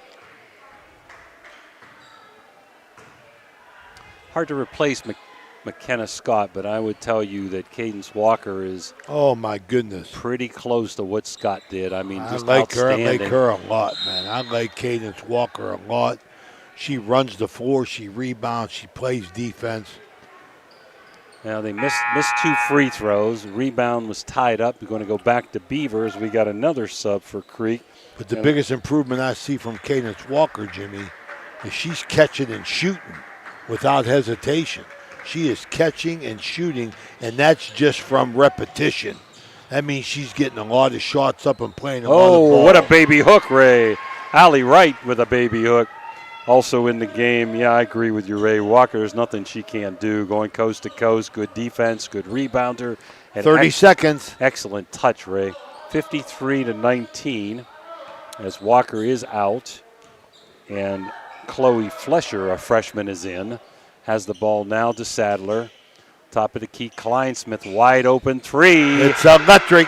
Hard to replace McKenna Scott, but I would tell you that Cadence Walker is, oh my goodness, pretty close to what Scott did. I mean, just I outstanding. like her a lot, man. I like Cadence Walker a lot. She runs the floor, she rebounds, she plays defense. Now they missed two free throws. Rebound was tied up. We're going to go back to Beavers. We got another sub for Creek. But the biggest improvement I see from Cadence Walker, Jimmy, is she's catching and shooting without hesitation. She is catching and shooting, and that's just from repetition. That means she's getting a lot of shots up and playing a lot of ball. Oh, what a baby hook, Ray. Allie Wright with a baby hook. Also in the game, yeah, I agree with you, Ray. Walker, there's nothing she can't do. Going coast to coast, good defense, good rebounder. And 30 seconds. Excellent touch, Ray. 53-19 as Walker is out. And Chloe Flesher, a freshman, is in. Has the ball now to Sadler. Top of the key, Kleinsmith, wide open three. It's electric.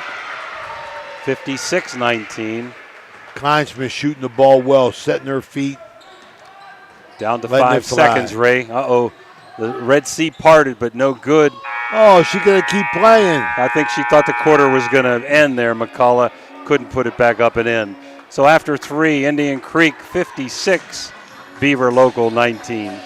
56-19. Kleinsmith shooting the ball well, setting her feet. Down to 5 seconds, Ray. Uh-oh. The Red Sea parted, but no good. Oh, she going to keep playing. I think she thought the quarter was going to end there. McCullough couldn't put it back up and in. So after three, Indian Creek 56, Beaver Local 19.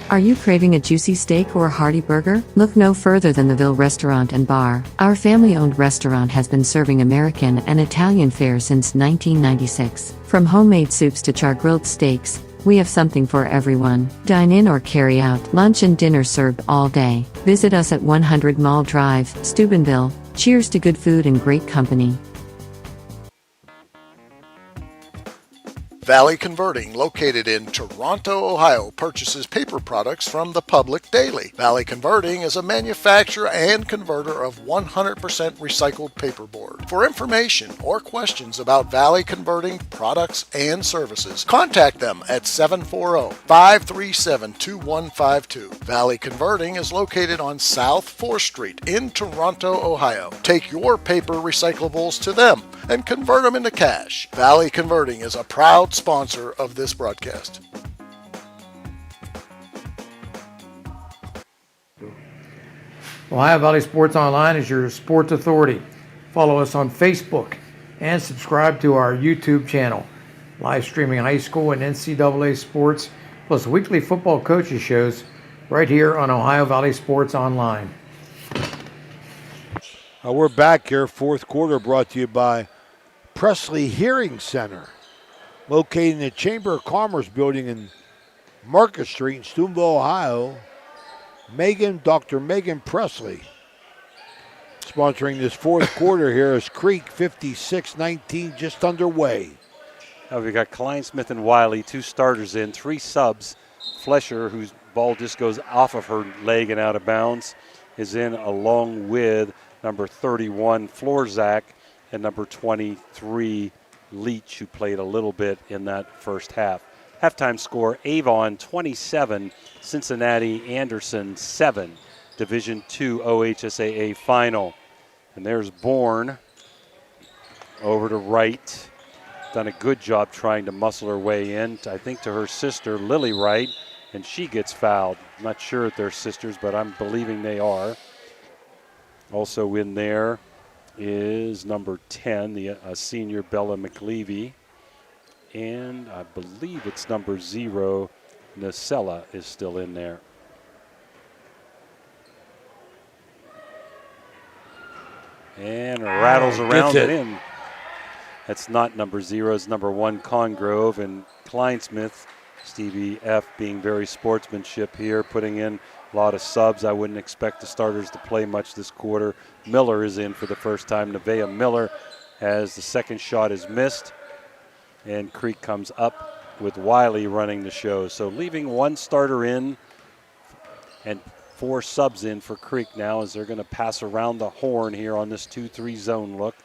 Are you craving a juicy steak or a hearty burger? Look no further than the Ville Restaurant and Bar. Our family-owned restaurant has been serving American and Italian fare since 1996. From homemade soups to char-grilled steaks, we have something for everyone. Dine in or carry out. Lunch and dinner served all day. Visit us at 100 Mall Drive, Steubenville. Cheers to good food and great company. Valley Converting, located in Toronto, Ohio, purchases paper products from the public daily. Valley Converting is a manufacturer and converter of 100% recycled paperboard. For information or questions about Valley Converting products and services, contact them at 740-537-2152. Valley Converting is located on South 4th Street in Toronto, Ohio. Take your paper recyclables to them and convert them into cash. Valley Converting is a proud sponsor of this broadcast. Ohio Valley Sports Online is your sports authority. Follow us on Facebook and subscribe to our YouTube channel. Live streaming high school and NCAA sports, plus weekly football coaches shows right here on Ohio Valley Sports Online. We're back here, fourth quarter, brought to you by Presley Hearing Center, located in the Chamber of Commerce building in Market Street in Steubenville, Ohio. Dr. Megan Presley, sponsoring this fourth quarter here as Creek 56-19 just underway. Now we've got Kleinsmith and Wiley, two starters in, three subs. Flesher, whose ball just goes off of her leg and out of bounds. is in along with number 31, Florzak, and number 23, Leach, who played a little bit in that first half. Halftime score, Avon 27, Cincinnati Anderson 7. Division II OHSAA final. And there's Bourne over to Wright. Done a good job trying to muscle her way in, I think, to her sister, Lily Wright, and she gets fouled. I'm not sure if they're sisters, but I'm believing they are. Also in there is number 10, the senior Bella McLeavy. And I believe it's number 0, Nacella, is still in there. And rattles around it in. That's not number 0, it's number 1, Congrove. And Kleinsmith, Stevie F. being very sportsmanship here, putting in a lot of subs. I wouldn't expect the starters to play much this quarter. Miller is in for the first time. Nevaeh Miller, as the second shot is missed. And Creek comes up with Wiley running the show. So leaving 1 starter in and 4 subs in for Creek now, as they're going to pass around the horn here on this 2-3 zone look.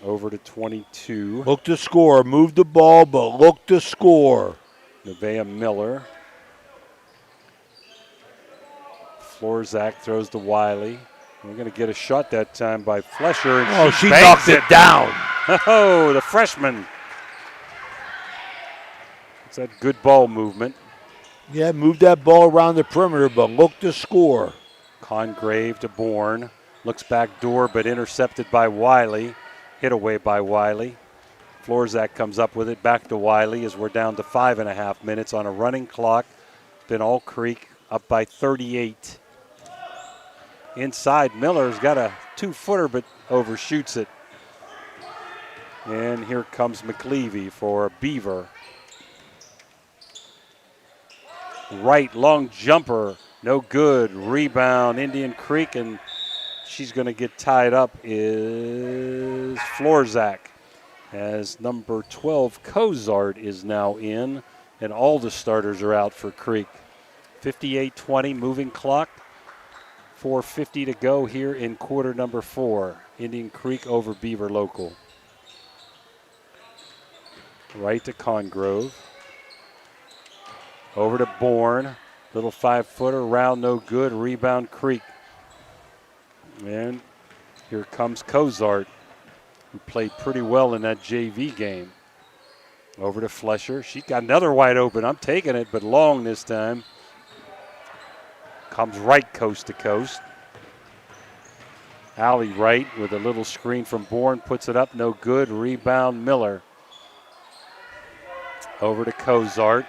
Over to 22. Look to score. Move the ball, but look to score. Nevaeh Miller. Florzak throws to Wiley. We're going to get a shot that time by Flesher. And she knocked it down. Oh, the freshman. It's that good ball movement. Yeah, move that ball around the perimeter, but look to score. Congrave to Bourne. Looks back door, but intercepted by Wiley. Hit away by Wiley. Florzak comes up with it, back to Wiley as we're down to 5.5 minutes on a running clock. Been all Creek up by 38. Inside, Miller's got a 2-footer, but overshoots it. And here comes McLeavy for Beaver. Right, long jumper, no good. Rebound, Indian Creek, and she's going to get tied up is Florzak, as number 12, Cozart, is now in, and all the starters are out for Creek. 58-20, moving clock. 4:50 to go here in quarter number 4. Indian Creek over Beaver Local. Right to Congrove. Over to Bourne. Little 5-footer, round no good. Rebound Creek. And here comes Cozart, who played pretty well in that JV game. Over to Flesher. She got another wide open. I'm taking it, but long this time. Comes right coast to coast. Allie Wright with a little screen from Bourne. Puts it up, no good. Rebound Miller. Over to Cozart.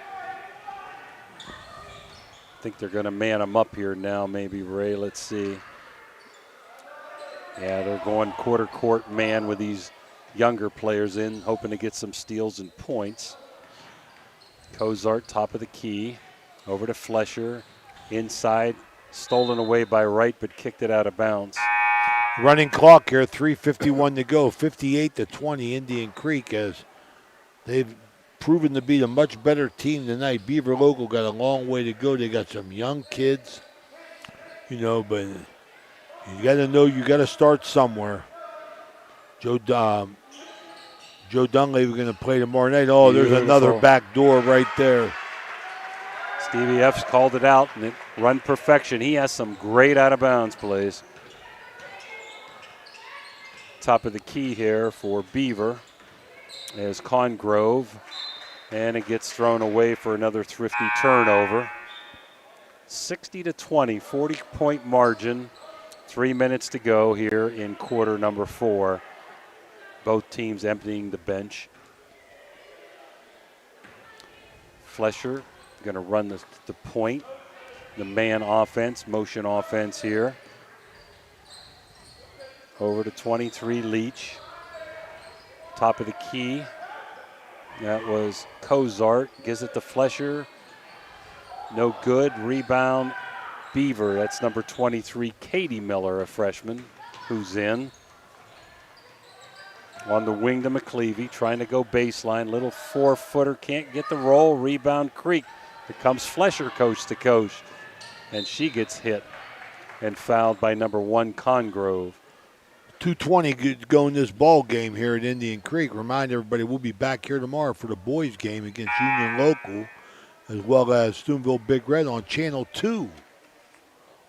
I think they're going to man him up here now, maybe, Ray. Let's see. Yeah, they're going quarter court man with these younger players in, hoping to get some steals and points. Cozart, top of the key. Over to Flesher. Inside, stolen away by Wright, but kicked it out of bounds. Running clock here, 3:51 to go. 58-20, Indian Creek, as they've proven to be a much better team tonight. Beaver Local got a long way to go. They got some young kids, but you got to know you got to start somewhere. Joe Dunley, we're going to play tomorrow night. Oh, beautiful. There's another back door right there. Stevie F's called it out, and it run perfection. He has some great out-of-bounds plays. Top of the key here for Beaver is Congrove, and it gets thrown away for another thrifty turnover. 60-20, 40-point margin. 3 minutes to go here in quarter number 4. Both teams emptying the bench. Flesher going to run the point. The man offense, motion offense here. Over to 23, Leach. Top of the key. That was Cozart. Gives it to Flesher. No good. Rebound, Beaver. That's number 23, Katie Miller, a freshman, who's in. On the wing to McLeavy, trying to go baseline. Little 4-footer, can't get the roll. Rebound, Creek. Here comes Flesher coast to coast, and she gets hit. and fouled by number 1, Congrove. 2:20 to go in this ball game here at Indian Creek. Remind everybody we'll be back here tomorrow for the boys game against Union Local, as well as Steubenville Big Red on Channel 2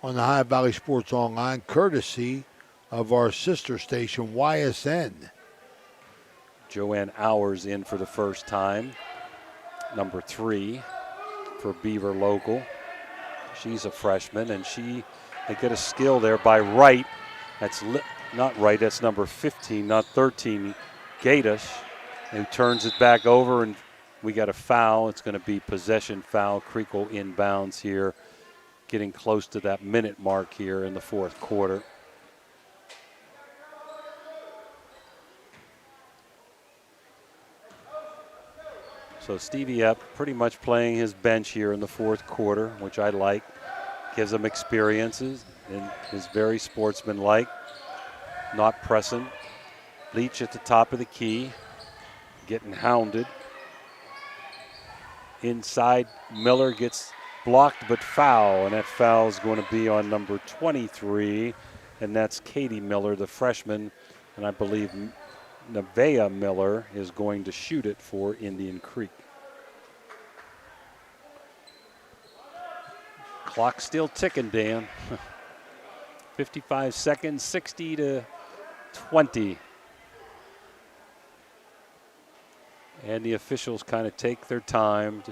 on the Ohio Valley Sports Online, courtesy of our sister station, YSN. Joanne Hours in for the first time, number 3 for Beaver Local. She's a freshman, and they get a skill there by Wright. That's not Wright, that's number 15, not 13, Gatish, who turns it back over, and we got a foul. It's going to be possession foul. Creekle inbounds here, getting close to that minute mark here in the fourth quarter. So Stevie Epp pretty much playing his bench here in the fourth quarter, which I like. Gives him experiences and is very sportsmanlike, not pressing. Leach at the top of the key, getting hounded. Inside, Miller gets blocked but foul, and that foul is going to be on number 23, and that's Katie Miller, the freshman, and I believe Nevaeh Miller is going to shoot it for Indian Creek. Clock still ticking, Dan. 55 seconds, 60-20. And the officials kind of take their time.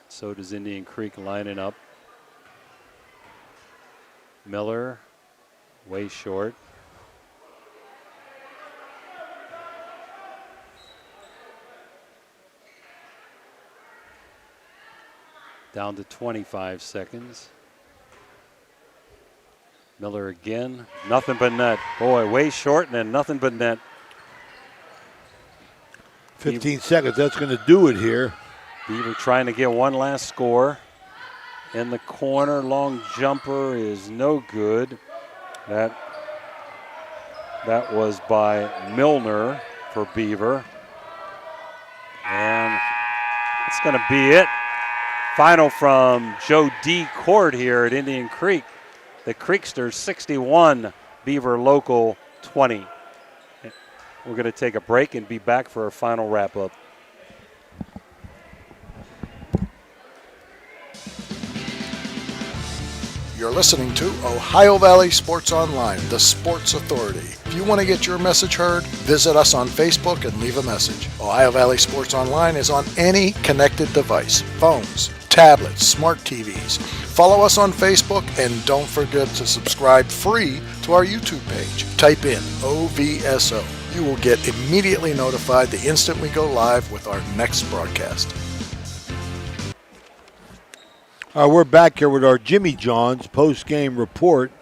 So does Indian Creek lining up. Miller, way short. Down to 25 seconds. Miller again, nothing but net. Boy, way short and then nothing but net. 15 seconds, that's going to do it here. Beaver trying to get one last score. In the corner, long jumper is no good. That was by Milner for Beaver. And it's going to be it. Final from Joe D. Court here at Indian Creek. The Creeksters 61, Beaver Local 20. We're going to take a break and be back for our final wrap-up. You're listening to Ohio Valley Sports Online, the sports authority. If you want to get your message heard, visit us on Facebook and leave a message. Ohio Valley Sports Online is on any connected device, phones, tablets, smart TVs. Follow us on Facebook and don't forget to subscribe free to our YouTube page. Type in OVSO. You will get immediately notified the instant we go live with our next broadcast. We're back here with our Jimmy John's post-game report.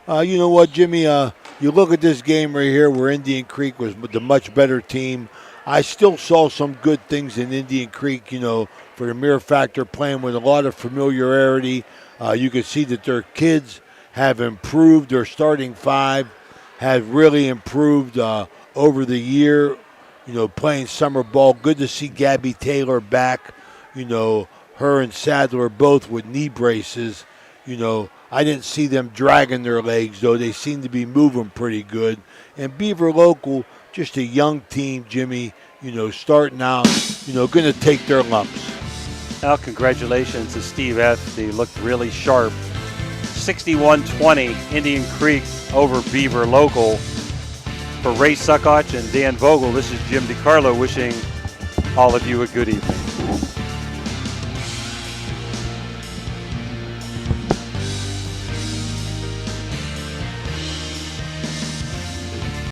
You know what, Jimmy? You look at this game right here where Indian Creek was the much better team. I still saw some good things in Indian Creek, for the mere fact they're playing with a lot of familiarity. You can see that their kids have improved. Their starting five have really improved over the year, playing summer ball. Good to see Gabby Taylor back, her and Sadler both with knee braces. I didn't see them dragging their legs, though. They seem to be moving pretty good. And Beaver Local, just a young team, Jimmy, starting out, going to take their lumps. Well, congratulations to Steve F. He looked really sharp. 61-20, Indian Creek over Beaver Local. For Ray Suckoch and Dan Vogel, this is Jim DiCarlo wishing all of you a good evening.